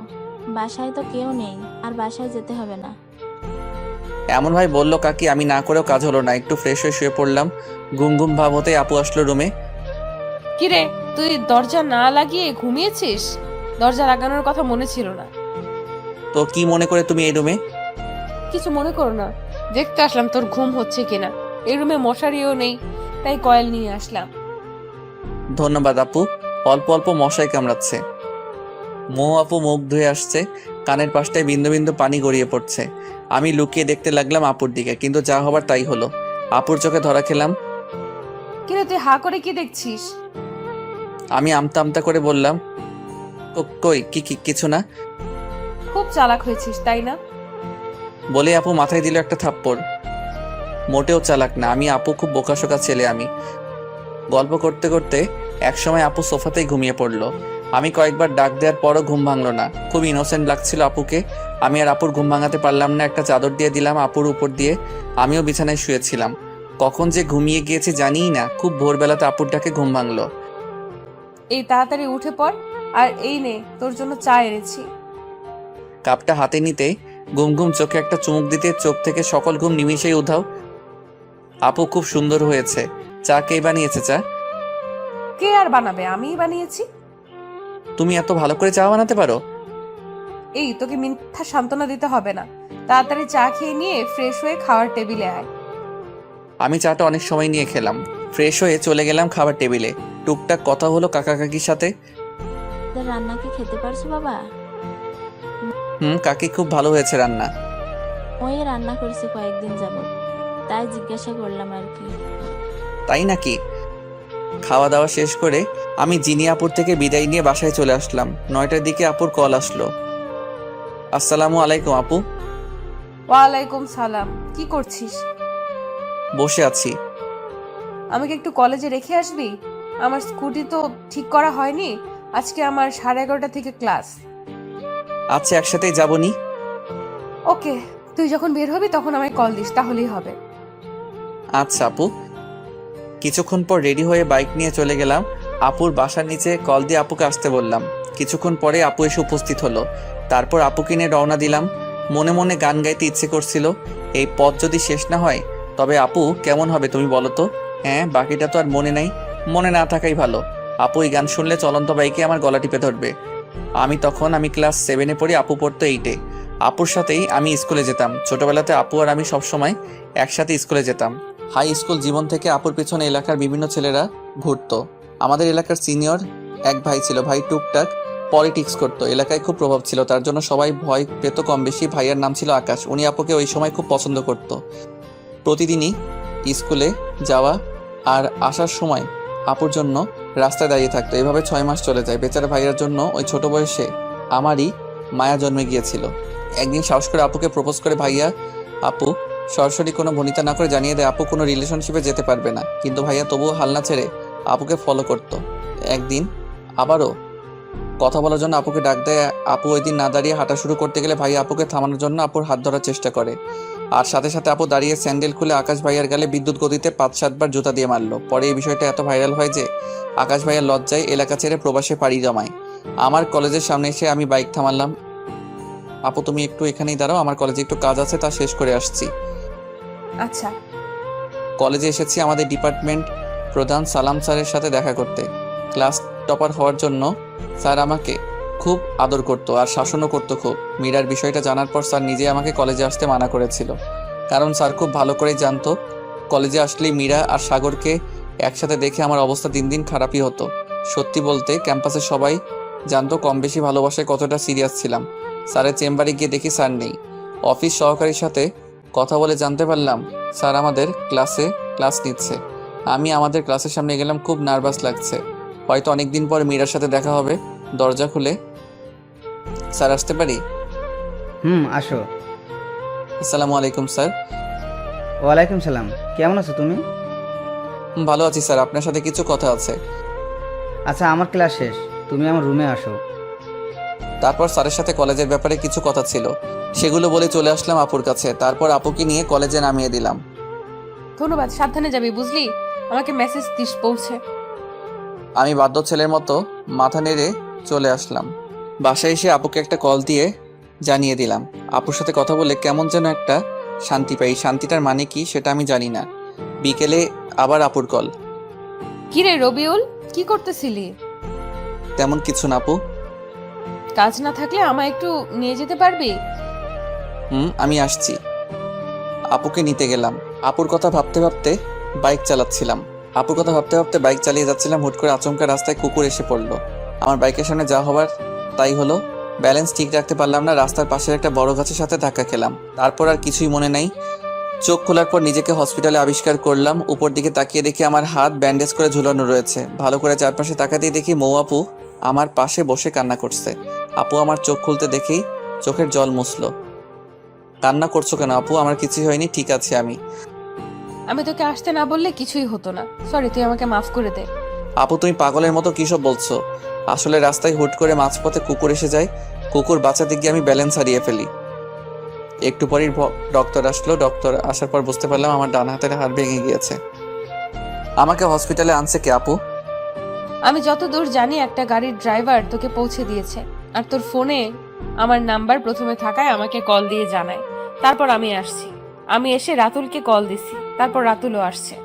Speaker 2: বাসায় তো কেউ নেই, আর বাসায় যেতে হবে না।
Speaker 1: এমন ভাই বললো কাকি, আমি না করেও কাজ হলো না। একটু ফ্রেশ হয়ে শুয়ে পড়লাম। ঘুম ঘুম ভাব হতে আপু আসলো রুমে।
Speaker 4: কিরে, তুই দরজা না লাগিয়ে ঘুমিয়েছিস? দরজা লাগানোর কথা মনে ছিল না।
Speaker 1: তো কি মনে করে তুমি এই রুমে?
Speaker 4: কিছু মনে করো না, দেখতে আসলাম তোর ঘুম হচ্ছে কিনা। এই রুমে মশারিও নেই, তাই কয়েল নিয়ে আসলাম।
Speaker 1: ধন্যবাদ আপু, অল্প অল্প মশাই কামড়াচ্ছে। মৌ আপু মুখ ধুয়ে আসছে, কানের পাশটায় বিন্দু বিন্দু পানি গড়িয়ে পড়ছে। আমি লুকিয়ে দেখতে লাগলাম আপুর দিকে, কিন্তু যা হবার তাই হলো। আপুর চোখে ধরা খেলাম।
Speaker 4: কিরে, তুই হা করে কি দেখছিস?
Speaker 1: আমি আমতা আমতা করে বললাম, কই কিছু না।
Speaker 4: খুব চালাক হয়েছিস তাই না?
Speaker 1: বলে আপু মাথায় দিল একটা থাপ্পড়। মোটেও চালাক না আমি, আপু খুব বোকাশোকা ছেলে আমি। গল্প করতে করতে একসময় আপু সোফাতেই ঘুমিয়ে পড়লো। আমি কয়েকবার ডাক দেওয়ার পরও ঘুম ভাঙলো না। খুব ইনোসেন্ট লাগছিল আপুকে। আমি আর আপুর ঘুম ভাঙাতে পারলাম না। একটা চাদর দিয়ে দিলাম আপুর উপর দিয়ে। আমিও বিছানায় শুয়েছিলাম। কখন যে ঘুমিয়ে গিয়েছি জানিই না। খুব ভোরবেলাতে আপুর ডাকে ঘুম ভাঙলো।
Speaker 4: এই তাড়াতাড়ি উঠে পড়, আর এই নে তোর জন্য চা এনেছি।
Speaker 1: কাপটা হাতে নিতে ঘুম ঘুম চোখে একটা চুমুক দিতে চোখ থেকে সকল ঘুম নিমিষেই উধাও। আপু খুব সুন্দর হয়েছে। চা কে বানিয়েছে? চা
Speaker 4: কে আর বানাবে, আমিই বানিয়েছি।
Speaker 1: তুমি এত ভালো করে চা বানাতে পারো?
Speaker 4: এই তোকে মিথ্যা সান্ত্বনা দিতে হবে না, তাড়াতাড়ি চা খেয়ে নিয়ে ফ্রেশ হয়ে খাওয়ার টেবিলে আয়।
Speaker 1: আমি চাটা অনেক সময় নিয়ে খেলাম, ফ্রেশ হয়ে চলে গেলাম খাবার টেবিলে। টুকটাক কথা হলো কাকা কাকির সাথে।
Speaker 2: তোর রান্না কি খেতে পারছো বাবা?
Speaker 1: কাকি খুব ভালো হয়েছে রান্না।
Speaker 2: ওই রান্না করছে কয়েকদিন যাবত, তাই জিজ্ঞাসা করলাম আর কি।
Speaker 1: তাই নাকি? খাওয়া দাওয়া শেষ করে আমি জিনি আপুর থেকে বিদায় নিয়ে বাসায় চলে আসলাম। 9টার দিকে আপুর কল আসলো। আসসালামু আলাইকুম আপু।
Speaker 4: ওয়ালাইকুম সালাম। কি করছিস?
Speaker 1: বসে আছি।
Speaker 4: আমাকে একটু কলেজে রেখে আসবি? আমার স্কুটি তো ঠিক করা হয়নি, আজকে আমার 11:30 থেকে ক্লাস।
Speaker 1: আচ্ছা, একসাথেই যাবনি।
Speaker 4: ওকে, তুই যখন বের হবি তখন আমায় কল দিস, তাহলেই হবে।
Speaker 1: আচ্ছা আপু। কিছুক্ষণ পর রেডি হয়ে বাইক নিয়ে চলে গেলাম আপুর বাসার নিচে। কল দিয়ে আপুকে আসতে বললাম। কিছুক্ষণ পরে আপু এসে উপস্থিত হলো। তারপর আপুকে নিয়ে রওনা দিলাম। মনে মনে গান গাইতে ইচ্ছে করছিল, এই পথ যদি শেষ না হয় তবে আপু কেমন হবে তুমি বলো তো? হ্যাঁ, বাকিটা তো আর মনে নাই, মনে না থাকাই ভালো। আপু এই গান শুনলে চলন্ত বাইকে আমার গলা টিপে ধরবে। আমি ক্লাস 7-এ পড়ি, আপু পড়তো 8-এ। আপুর সাথেই আমি স্কুলে যেতাম। ছোটবেলাতে আপু আর আমি সবসময় একসাথে স্কুলে যেতাম। হাই স্কুল জীবন থেকে আপুর পিছনে এলাকার বিভিন্ন ছেলেরা ঘুরতো। আমাদের এলাকার সিনিয়র এক ভাই ছিল। ভাই টুকটাক পলিটিক্স করতো, এলাকায় খুব প্রভাব ছিল, তার জন্য সবাই ভয় পেত কম বেশি। ভাইয়ার নাম ছিল আকাশ। উনি আপুকে ওই সময় খুব পছন্দ করত। প্রতিদিনই স্কুলে যাওয়া আর আসার সময় আপুর জন্য রাস্তায় দাঁড়িয়ে থাকতো। এভাবে 6 মাস চলে যায়। বেচারা ভাইয়ার জন্য ওই ছোট বয়সে আমারই মায়া জন্মে গিয়েছিল। একদিন সাহস করে আপুকে প্রপোজ করে আপু সরাসরি কোনো ভনিতা না করে জানিয়ে দেয় আপু কোনো রিলেশনশিপে যেতে পারবে না। কিন্তু ভাইয়া তবুও হাল না ছেড়ে আপুকে ফলো করত। একদিন আবারও কথা বলার জন্য আপুকে ডাক দেয়। আপু ওই দিন না দাঁড়িয়ে হাঁটা শুরু করতে গেলে ভাইয়া আপুকে থামানোর জন্য আপুর হাত ধরার চেষ্টা করে। আর সাথে সাথে আপু দাঁড়িয়ে স্যান্ডেল খুলে আকাশ ভাইয়ার গালে বিদ্যুৎ গতিতে 5-7 বার জুতা দিয়ে মারলো। পরে এই বিষয়টা এত ভাইরাল হয় যে আকাশ ভাইয়ার লজ্জায় এলাকা ছেড়ে প্রবাসে পাড়ি জমায়। আমার কলেজের সামনে এসে আমি বাইক থামালাম। আপু তুমি একটু এখানেই দাঁড়াও, আমার কলেজে একটু কাজ আছে, তা শেষ করে আসছি।
Speaker 4: আচ্ছা।
Speaker 1: কলেজে এসেছি আমাদের ডিপার্টমেন্ট প্রধান সালাম স্যারের সাথে দেখা করতে। ক্লাস টপার হওয়ার জন্য স্যার আমাকে খুব আদর করতো আর শাসনও করতো খুব। মীরার বিষয়টা জানার পর স্যার নিজে আমাকে কলেজে আসতে মানা করেছিল, কারণ স্যার খুব ভালো করেই জানতো কলেজে আসলেই মীরা আর সাগরকে একসাথে দেখে আমার অবস্থা দিন দিন খারাপই হতো। সত্যি বলতে ক্যাম্পাসে সবাই জানতো কম বেশি ভালোবাসায় কতটা সিরিয়াস ছিলাম। স্যারের চেম্বারে গিয়ে দেখি স্যার নেই। অফিস সহকারীর সাথে কথা বলে জানতে পারলাম স্যার আমাদের ক্লাস নিচ্ছে। আমি আমাদের ক্লাসের সামনে গেলাম, খুব নার্ভাস লাগছে, হয়তো অনেকদিন পর মীরার সাথে দেখা হবে। দরজা খুলে স্যার আসতে পারি?
Speaker 7: আসো।
Speaker 1: আসসালামু আলাইকুম স্যার।
Speaker 7: ওয়ালাইকুম সালাম। কেমন আছো তুমি?
Speaker 1: ভালো আছি স্যার, আপনার সাথে কিছু কথা আছে।
Speaker 7: আচ্ছা, আমার ক্লাস শেষ, তুমি আমার রুমে আসো।
Speaker 1: তারপর স্যারের সাথে কলেজের ব্যাপারে কিছু কথা ছিল, সেগুলো বলে চলে আসলাম আপুর কাছে। তারপর আপুকে নিয়ে কলেজে নামিয়ে দিলাম।
Speaker 4: ধন্যবাদ, সাবধানে যাবি বুঝলি, আমাকে মেসেজ দিস পৌঁছে।
Speaker 1: আমি বাধ্য ছেলের মতো মাথা নেড়ে চলে আসলাম। বাসায় এসে আপুকে একটা কল দিয়ে জানিয়ে দিলাম। আপুর সাথে কথা বলে কেমন যেন একটা শান্তি পাই। শান্তিটার মানে কি সেটা আমি জানি না। বিকেলে আবার আপুর কল।
Speaker 4: কি রে রবিউল, কি করতেছিলি?
Speaker 1: তেমন কিছু না আপু।
Speaker 4: কাজ না থাকলে আমায় একটু নিয়ে যেতে পারবি?
Speaker 1: আমি আসছি। আপুকে নিতে গেলাম। আপুর কথা ভাবতে ভাবতে বাইক চালিয়ে যাচ্ছিলাম। হুট করে আচমকা রাস্তায় কুকুর এসে পড়লো। আমার বাইকের সামনে যা হবার তাই হলো। ব্যালেন্স ঠিক রাখতে পারলাম না, রাস্তার পাশের একটা বড় গাছের সাথে ধাক্কা খেলাম। তারপর আর কিছুই মনে নাই। চোখ খোলার পর নিজেকে হসপিটালে আবিষ্কার করলাম। উপর দিকে তাকিয়ে দেখি আমার হাত ব্যান্ডেজ করে ঝুলানো রয়েছে। ভালো করে চারপাশে তাকাতেই দেখি মৌ আপু আমার পাশে বসে কান্না করছে। আপু আমার চোখ খুলতে দেখেই চোখের জল মুছলো। কান্না করছো কেন আপু? আমার কিছুই হয়নি, ঠিক আছে
Speaker 4: আমি তোকে আসতে না বললে কিছুই হতো না। সরি, তুই আমাকে মাফ করে দে।
Speaker 1: আপু তুমি পাগলের মতো কিসব বলছো? আসলে রাস্তায় হুট করে মাঝপথে কুকুর এসে যায়। কুকুর বাঁচাতে গিয়ে আমি ব্যালেন্স হারিয়ে ফেলি। একটু পরেই ডক্টর আসলো। ডক্টর আসার পর বুঝতে পারলাম আমার ডান হাতের হাড় ভেঙে গিয়েছে। আমাকে হসপিটালে আনছে কে আপু?
Speaker 4: আমি যতদূর জানি একটা গাড়ির ড্রাইভার তোকে পৌঁছে দিয়েছে, আর তোর ফোনে আমার নাম্বার প্রথমে থাকায় আমাকে কল দিয়ে জানায়। তারপর আমি আসছি। আমি এসে রাতুলকে কল দিছি, তারপর রাতুলও আসছে।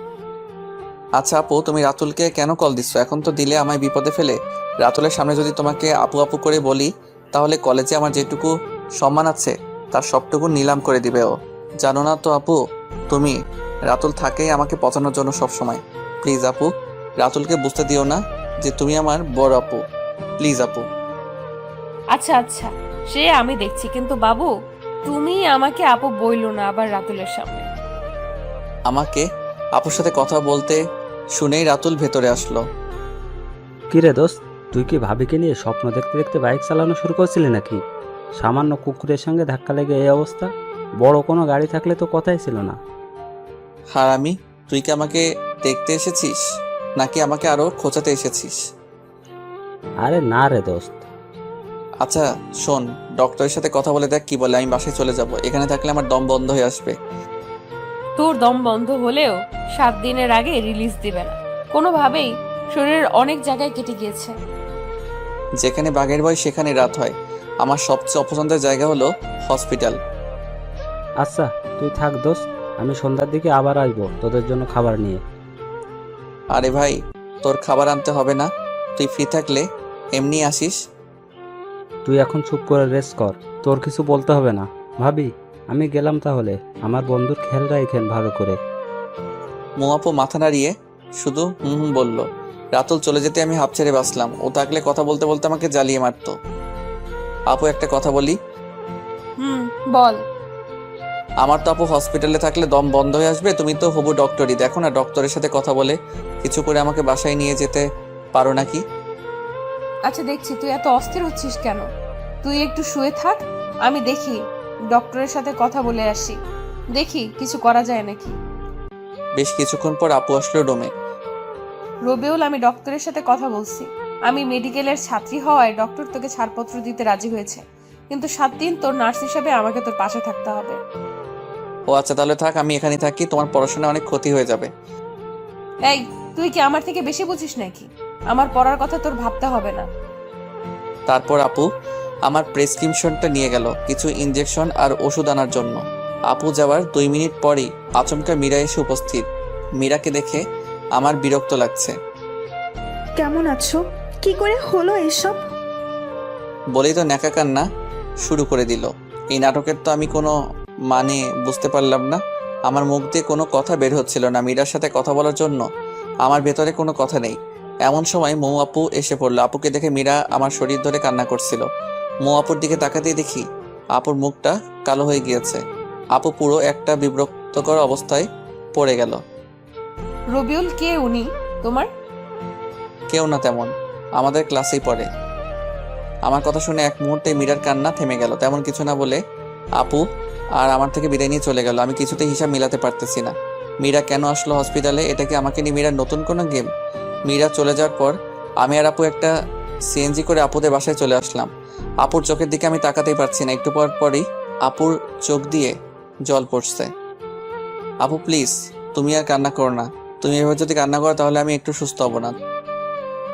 Speaker 1: আচ্ছা আপু, তুমি রাতুলকে কেন কল দিচ্ছ? এখন তো দিলে আমায় বিপদে ফেলে। রাতুলের সামনে যদি তোমাকে আপু আপু করে বলি, তাহলে কলেজে আমার যেটুকু সম্মান আছে তার সবটুকু নিলাম করে দিবে ও। জানো না তো আপু, তুমি রাতুল থাকেই আমাকে পচানোর জন্য সব সময়। প্লিজ আপু, রাতুলকে বুঝতে দিও না যে তুমি আমার বড় আপু। প্লিজ আপু।
Speaker 4: আচ্ছা আচ্ছা, সে আমি দেখছি, কিন্তু বাবু তুমি আমাকে আপু বইলো না আবার রাতুলের সামনে।
Speaker 1: আমাকে আপুর সাথে কথা বলতে শুনেই রাতুল ভেতরে আসলো।
Speaker 5: কিরে দোস্ত, তুই কি ভাবিকে নিয়ে স্বপ্ন দেখতে দেখতে বাইক চালানো শুরু করছিলি নাকি? সামান্য কুকুরের সঙ্গে ধাক্কা লেগে এই অবস্থা। বড় কোনো গাড়ি থাকলে তো কথাই ছিল না।
Speaker 1: হারামি, তুই কি আমাকে দেখতে এসেছিস নাকি আমাকে আরো খোঁচাতে এসেছিস?
Speaker 5: আরে না রে দোস্ত।
Speaker 1: আচ্ছা শোন, ডক্টরের সাথে কথা বলে দেখ কি বলে। আমি বাসায় চলে যাব, এখানে থাকলে আমার দম বন্ধ হয়ে আসবে।
Speaker 4: তোর দম বন্ধ হলেও 7 দিনের আগে রিলিজ দিবে না কোনোভাবেই। শরীরের অনেক জায়গায় কেটে গিয়েছে।
Speaker 1: যেখানে বাঘের ভয় সেখানে রাত হয়। আমার সবচেয়ে অপছন্দের জায়গা হলো হসপিটাল।
Speaker 5: আচ্ছা তুই থাক দোস্ত, আমি সন্ধ্যার দিকে আবার আসবো তোদের জন্য খাবার নিয়ে।
Speaker 1: আরে ভাই, তোর খাবার আনতে হবে না, তুই ফ্রি থাকলে এমনি আসিস।
Speaker 5: তুই এখন চুপ করে রেস্ট কর, তোর কিছু বলতে হবে না। ভাবি আমি গেলাম তাহলে, আমার বন্ধুর খেয়াল রাখেন ভালো করে।
Speaker 1: মোয়াপো মাথা নাড়িয়ে শুধু হুম হুম বলল। রাতুল চলে যেতে আমি হাঁপ ছেড়ে বাঁচলাম। ও থাকলে কথা বলতে বলতে আমাকে জ্বালিয়ে মারতো। আপু একটা কথা বলি।
Speaker 4: বল।
Speaker 1: আমার তো আপু হসপিটালে থাকলে দম বন্ধ হয়ে আসবে। তুমি তো হবু ডক্টরই, দেখো না ডক্টরের সাথে কথা বলে কিছু করে আমাকে বাসায় নিয়ে যেতে পারো নাকি?
Speaker 4: আচ্ছা দেখছি তুই এত অস্থির হচ্ছিস কেন। তুই একটু শুয়ে থাক, আমি দেখি ডক্টরের সাথে কথা বলে আসি, দেখি কিছু করা যায় নাকি।
Speaker 1: বেশ কিছুক্ষণ পর আপু আসলো রুমে।
Speaker 4: রবিউল, আমি ডক্টরের সাথে কথা বলছি। আমি মেডিকেলের ছাত্রী হওয়ায় ডক্টর তোকে ছাড়পত্র দিতে রাজি হয়েছে, কিন্তু 7 দিন তোর নার্স হিসেবে আমাকে তোর পাশে থাকতে হবে।
Speaker 1: ও আচ্ছা তাহলে থাক, আমি এখানে থাকি, তোমার পড়াশোনায় অনেক ক্ষতি হয়ে যাবে।
Speaker 4: এই, তুই কি আমার থেকে বেশি বুঝিস নাকি? আমার পড়ার কথা তোর ভাবতে হবে না।
Speaker 1: তারপর আপু আমার প্রেসক্রিপশনটা নিয়ে গেল কিছু ইনজেকশন আর ওষুধ আনার জন্য। আপু যাওয়ার 2 মিনিট পরেই আচমকা মীরা এসে উপস্থিত। মীরাকে দেখে আমার বিরক্ত লাগছে।
Speaker 3: কেমন আছো? কি করে হলো এসব?
Speaker 1: বলেই তো ন্যাকা কান্না শুরু করে দিল। এই নাটকের তো আমি কোনো মানে বুঝতে পারলাম না। আমার মুখ দিয়ে কোনো কথা বের হচ্ছিল না মীরার সাথে কথা বলার জন্য। আমার ভেতরে কোনো কথা নেই। এমন সময় মৌ আপু এসে পড়লো। আপুকে দেখে মীরা আমার শরীর ধরে কান্না করছিল। মৌ আপুর দিকে তাকাতেই দেখি আপুর মুখটা কালো হয়ে গিয়েছে। আপু পুরো একটা বিব্রতকর অবস্থায় পড়ে গেল।
Speaker 4: রবিউল, কে উনি তোমার?
Speaker 1: কেউ না তেমন, আমাদের ক্লাসেই পড়ে। আমার কথা শুনে এক মুহূর্তে মীরার কান্না থেমে গেল। তেমন কিছু না বলে আপু আর আমার থেকে বিদায় নিয়ে চলে গেল। আমি কিছুতেই হিসাব মিলাতে পারতেছি না। মীরা কেন আসলো হসপিটালে? এটা কি আমাকে নিয়ে মীরার নতুন কোনো গেম? মীরা চলে যাওয়ার পর আমি আর আপু একটা সিএনজি করে আপুদের বাসায় চলে আসলাম। আপুর চোখের দিকে আমি তাকাতেই পারছি না। একটু পর পরই আপুর চোখ দিয়ে জল পড়ছে। আপু প্লিজ, তুমি আর কান্না করো না। তুমি এভাবে যদি কান্না করো তাহলে আমি একটু সুস্থ হব না।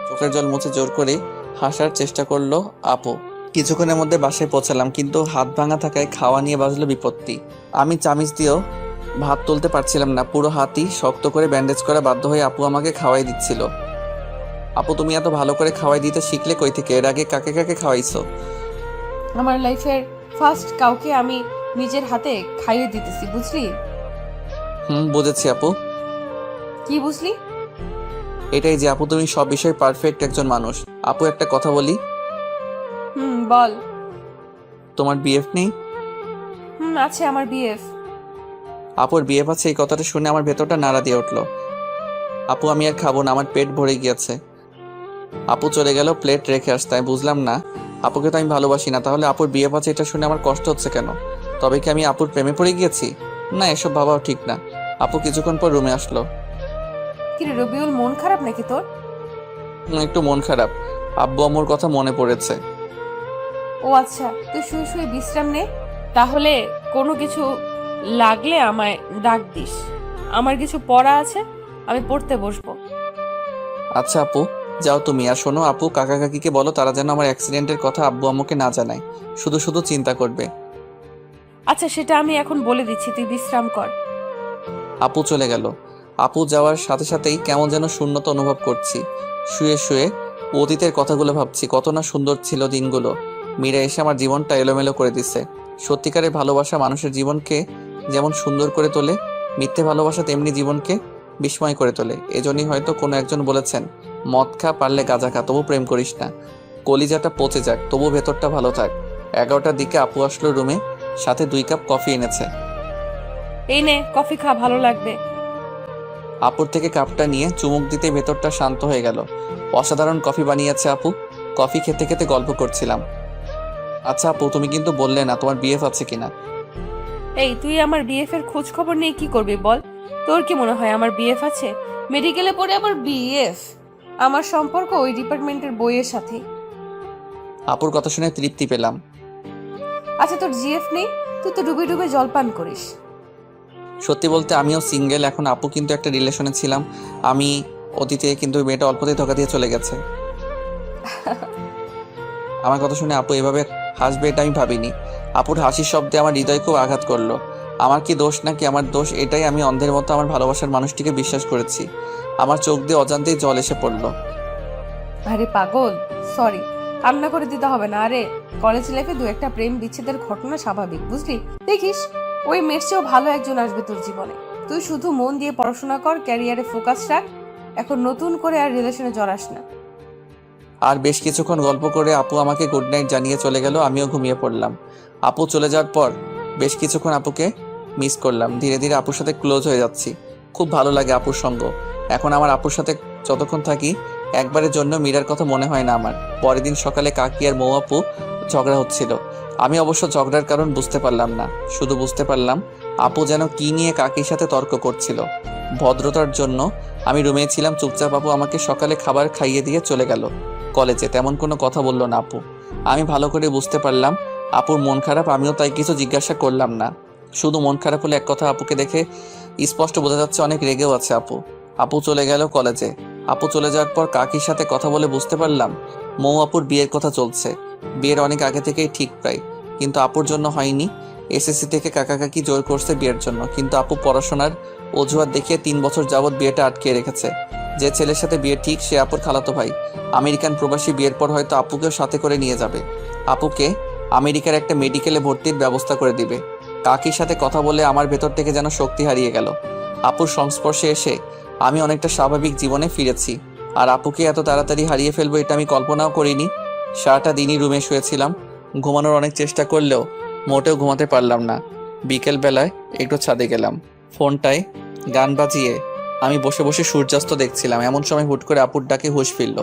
Speaker 1: চোখের জল মুছে জোর করে হাসার চেষ্টা করলো আপু। কিছুক্ষণের মধ্যে বাসায় পৌঁছালাম, কিন্তু হাত ভাঙা থাকায় খাওয়া নিয়ে বাজলো বিপত্তি। আমি চামিচ দিয়েও ভাত তুলতে পারছিলাম না। পুরো হাতই শক্ত করে ব্যান্ডেজ করা বাধ্য হয়ে আপু আমাকে খাওয়াই দিচ্ছিল। আপু তুমি এত ভালো করে খাওয়াই দিতে শিখলে কই থেকে? এর আগে কাকে কাকে খাওয়াইছো?
Speaker 4: আমার লাইফের ফার্স্ট কাউকে আমি নিজের হাতে খাইয়ে দিতেছি, বুঝলি?
Speaker 1: বুঝেছি আপু।
Speaker 4: কি বুঝলি?
Speaker 1: এটাই যে আপু তুমি সব বিষয়ে পারফেক্ট একজন মানুষ। আপু একটা কথা বলি।
Speaker 4: বল।
Speaker 1: তোমার বিএফ নেই?
Speaker 4: আছে আমার বিএফ।
Speaker 1: আপুর বিএফ আছে এই কথাটা শুনে আমার ভেতরটা নাড়া দিয়ে উঠলো। আপু আমি আর খাবো না, আমার পেট ভরে গিয়েছে। আপু চলে গেল প্লেট রেখে আসতে। আমি বুঝলাম না, আপুকে তো আমি ভালোবাসি না, তাহলে আপুর বিএফ আছে এটা শুনে আমার কষ্ট হচ্ছে কেন? তবে কি আমি আপুর প্রেমে পড়ে গিয়েছি? না, এসব ভাবাও ঠিক না। আপু কিছুক্ষণ পর রুমে আসলো।
Speaker 4: কিরে রবিউল, মন খারাপ নাকি তোর?
Speaker 1: একটু মন খারাপ, আব্বু আম্মুর কথা মনে পড়েছে।
Speaker 4: ও আচ্ছা, তুই শুয়ে শুয়ে বিশ্রাম নে। তাহলে কোনো কিছু লাগলে আমায় ডাক দিস। আমার কিছু পড়া আছে, আমি পড়তে বসবো।
Speaker 1: আচ্ছা আপু, যাও তুমি। আর শোনো আপু, কাকা কাকিকে বলো তারা যেন আমার অ্যাক্সিডেন্টের কথা আব্বু আম্মুকে না জানায়, শুধু শুধু চিন্তা করবে।
Speaker 4: আচ্ছা, সেটা আমি এখন বলে দিচ্ছি, তুই বিশ্রাম কর।
Speaker 1: আপু চলে গেল। আপু যাওয়ার সাথে সাথেই কেমন যেন শূন্যতা অনুভব করছি। শুয়ে শুয়ে অতীতের কথাগুলো ভাবছি, কত না সুন্দর ছিল দিনগুলো। মীরা এসে আমার জীবনটা এলোমেলো করে দিচ্ছে। সত্যিকারের ভালোবাসা মানুষের জীবনকে যেমন সুন্দর করে তোলে, মিথ্যে ভালোবাসা তেমনি জীবনকে বিস্ময় করে তোলে। এজন্যই হয়তো কোনো একজন বলেছেন, মদ খা, পারলে গাঁজা খা, তবু প্রেম করিস না। কলিজাটা পচে যাক, তবু ভেতরটা ভালো থাক। 11টার দিকে আপু আসলো রুমে, সাথে 2 কাপ কফি এনেছে।
Speaker 4: এই নে কফি খা, ভালো লাগবে।
Speaker 1: আপুর থেকে কাপটা নিয়ে চুমুক দিতে ভেতরটা শান্ত হয়ে গেল। অসাধারণ কফি বানিয়েছে আপু। কফি খেতে খেতে গল্প করছিলাম। আচ্ছা আপু, তুমি কিন্তু বললে না তোমার বিএফ আছে কিনা।
Speaker 4: এই, তুই আমার বিএফ এর খোঁজ খবর নিয়ে কি করবি বল? তোর কি মনে হয় আমার বিএফ আছে? মেডিকেলে পড়ে আবার বিএফ? আমার সম্পর্ক ওই ডিপার্টমেন্টের বইয়ের সাথে।
Speaker 1: আপুর কথা শুনে তৃপ্তি পেলাম।
Speaker 4: আচ্ছা, তোর জিএফ নেই? তুই তো ডুবে ডুবে জলপান করিস।
Speaker 1: সত্যি বলতে আমিও সিঙ্গেল এখন। আপু কিন্তু একটা রিলেশনে ছিলাম আমি অতীতে, কিন্তু ওই মেয়েটা অল্পতেই ধোকা দিয়ে চলে গেছে। আমার কথা শুনে আপু এভাবে হাসবে এটা আমি ভাবিনি। আপুর হাসির শব্দে আমার হৃদয় খুব আঘাত করলো। আমার কি দোষ নাকি আমার দোষ এটাই, আমি অন্ধের মতো আমার ভালোবাসার মানুষটিকে বিশ্বাস করেছি। আমার চোখ দিয়ে অজান্তেই জল এসে পড়লো।
Speaker 4: আরে পাগল, সরি, কান্না করে দিতে হবে না। আরে কলেজ লাইফে 2-1টা প্রেম বিচ্ছেদের ঘটনা স্বাভাবিক, বুঝলি? দেখিস ওই মেয়ের চেয়েও ভালো একজন আসবে তোর জীবনে। তুই শুধু মন দিয়ে পড়াশোনা কর, ক্যারিয়ারে ফোকাস রাখ। এখন নতুন করে আর রিলেশনে জড়াস না।
Speaker 1: আর বেশ কিছুক্ষণ গল্প করে আপু আমাকে গুড নাইট জানিয়ে চলে গেল। আমিও ঘুমিয়ে পড়লাম। আপু চলে যাওয়ার পর বেশ কিছুক্ষণ আপুকে মিস করলাম। ধীরে ধীরে আপুর সাথে ক্লোজ হয়ে যাচ্ছি। খুব ভালো লাগে আপুর সঙ্গ। এখন আমার আপুর সাথে যতক্ষণ থাকি একবারের জন্য মীরার কথা মনে হয় না আমার। পরের দিন সকালে কাকি আর মৌ আপু ঝগড়া হচ্ছিল। আমি অবশ্য ঝগড়ার কারণ বুঝতে পারলাম না, শুধু বুঝতে পারলাম আপু যেন কি নিয়ে কাকির সাথে তর্ক করছিল। ভদ্রতার জন্য আমি রুমে ছিলাম চুপচাপ। আপু আমাকে সকালে খাবার খাইয়ে দিয়ে চলে গেল কলেজে। তেমন কোনো কথা বললো না আপু। আমি ভালো করে বুঝতে পারলাম আপুর মন খারাপ। আমিও তাই কিছু জিজ্ঞাসা করলাম না। শুধু মন খারাপ হলে এক কথা, আপুকে দেখে স্পষ্ট বোঝা যাচ্ছে অনেক রেগেও আছে আপু। আপু চলে গেল কলেজে। আপু চলে যাওয়ার পর কাকির সাথে কথা বলে বুঝতে পারলাম মৌ আপুর বিয়ের কথা চলছে। বিয়ের অনেক আগে থেকেই ঠিক প্রায়, কিন্তু আপুর জন্য হয়নি। এসএসসি থেকে কাকা কাকি জোর করছে বিয়ের জন্য, কিন্তু আপু পড়াশোনার অজুহাত দেখিয়ে 3 বছর যাবৎ বিয়েটা আটকে রেখেছে। যে ছেলের সাথে বিয়ে ঠিক সে আপুর খালাতো ভাই, আমেরিকান প্রবাসী। বিয়ের পর হয়তো আপুকেও সাথে করে নিয়ে যাবে। আপুকে আমেরিকার একটা মেডিকেলে ভর্তির ব্যবস্থা করে দিবে। কাকির সাথে কথা বলে আমার ভেতর থেকে যেন শক্তি হারিয়ে গেল। আপুর সংস্পর্শে এসে আমি অনেকটা স্বাভাবিক জীবনে ফিরেছি। আর আপুকে এত তাড়াতাড়ি হারিয়ে ফেলবো এটা আমি কল্পনাও করিনি। সারাটা দিনই রুমে শুয়েছিলাম। ঘুমানোর অনেক চেষ্টা করলেও মোটেও ঘুমাতে পারলাম না। বিকেল বেলায় একটু ছাদে গেলাম। ফোনটায় গান বাজিয়ে আমি বসে বসে সূর্যাস্ত দেখছিলাম। এমন সময় হুট করে আপুর ডাকে হুঁশ ফিরল।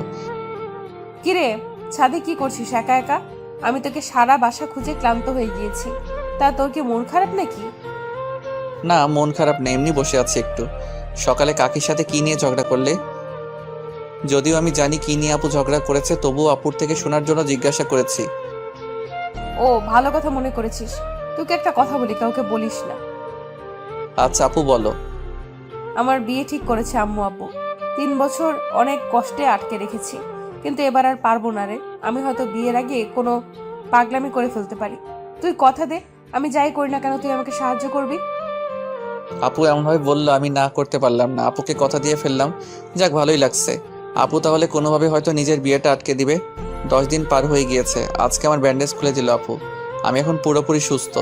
Speaker 4: কিরে, ছাদে কি করছিস একা একা? আমি তোকে সারা বাসা খুঁজে ক্লান্ত হয়ে গিয়েছি। তা তোর কি মন খারাপ নাকি?
Speaker 1: না, মন খারাপ নেই, এমনি বসে আছি একটু। সকালে কাকির সাথে কি নিয়ে ঝগড়া করলে? যদিও আমি জানি কি নিয়ে আপু ঝগড়া করেছে, তবুও আপুর থেকে শোনার জন্য জিজ্ঞাসা করেছি।
Speaker 4: ও, ভালো কথা মনে করেছিস। তোকে একটা কথা বলি, কাউকে বলিস না।
Speaker 1: আচ্ছা আপু বলো।
Speaker 4: আমার বিয়ে ঠিক করেছে আম্মু আব্বু। 3 বছর অনেক কষ্টে আটকে রেখেছি, কিন্তু এবার আর পারবো না রে। আমি হয়তো বিয়ের আগে কোনো পাগলামি করে ফেলতে পারি। তুই কথা দে, আমি যাই করি না কেন তুই আমাকে সাহায্য করবি।
Speaker 1: আপু এমনভাবে বললো আমি না করতে পারলাম না। আপুকে কথা দিয়ে ফেললাম। যাক, ভালোই লাগছে। আপু তাহলে কোনোভাবে হয়তো নিজের বিয়েটা আটকে দিবে। 10 দিন পার হয়ে গিয়েছে। আজকে আমার ব্যান্ডেজ খুলে দিল আপু। আমি এখন পুরোপুরি সুস্থ।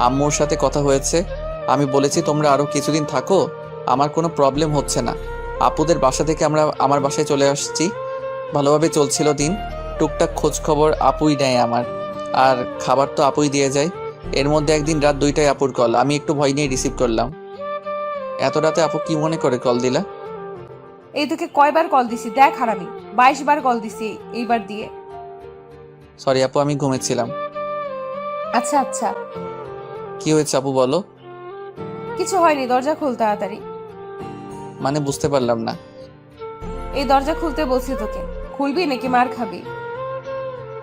Speaker 1: আম্মুর সাথে কথা হয়েছে। আমি বলেছি তোমরা আরও কিছুদিন থাকো, আমার কোনো প্রবলেম হচ্ছে না। আপুদের বাসা থেকে আমরা আমার বাসায় চলে আসছি। ভালোভাবে চলছিল দিন। টুকটাক খোঁজ খবর আপুই নেয় আমার, আর খাবার তো আপুই দিয়ে যায়। এর মধ্যে একদিন রাত 2টায় আপুর কল। আমি একটু ভয় নিয়ে রিসিভ করলাম। এত রাতে আপু কি মনে করে কল দিলা?
Speaker 4: এই তোকে কয়বার কল দিছি দেখ হারামি, 22 বার কল দিছি এইবার দিয়ে।
Speaker 1: সরি আপু, আমি ঘুমেছিলাম।
Speaker 4: আচ্ছা আচ্ছা,
Speaker 1: কি হয়েছে আপু বলো।
Speaker 4: কিছু হয়নি, দরজা খুল তাড়াতাড়ি।
Speaker 1: মানে বুঝতে পারলাম না।
Speaker 4: এই দরজা খুলতে বলছি তোকে, খুলবি নাকি মার খাবি?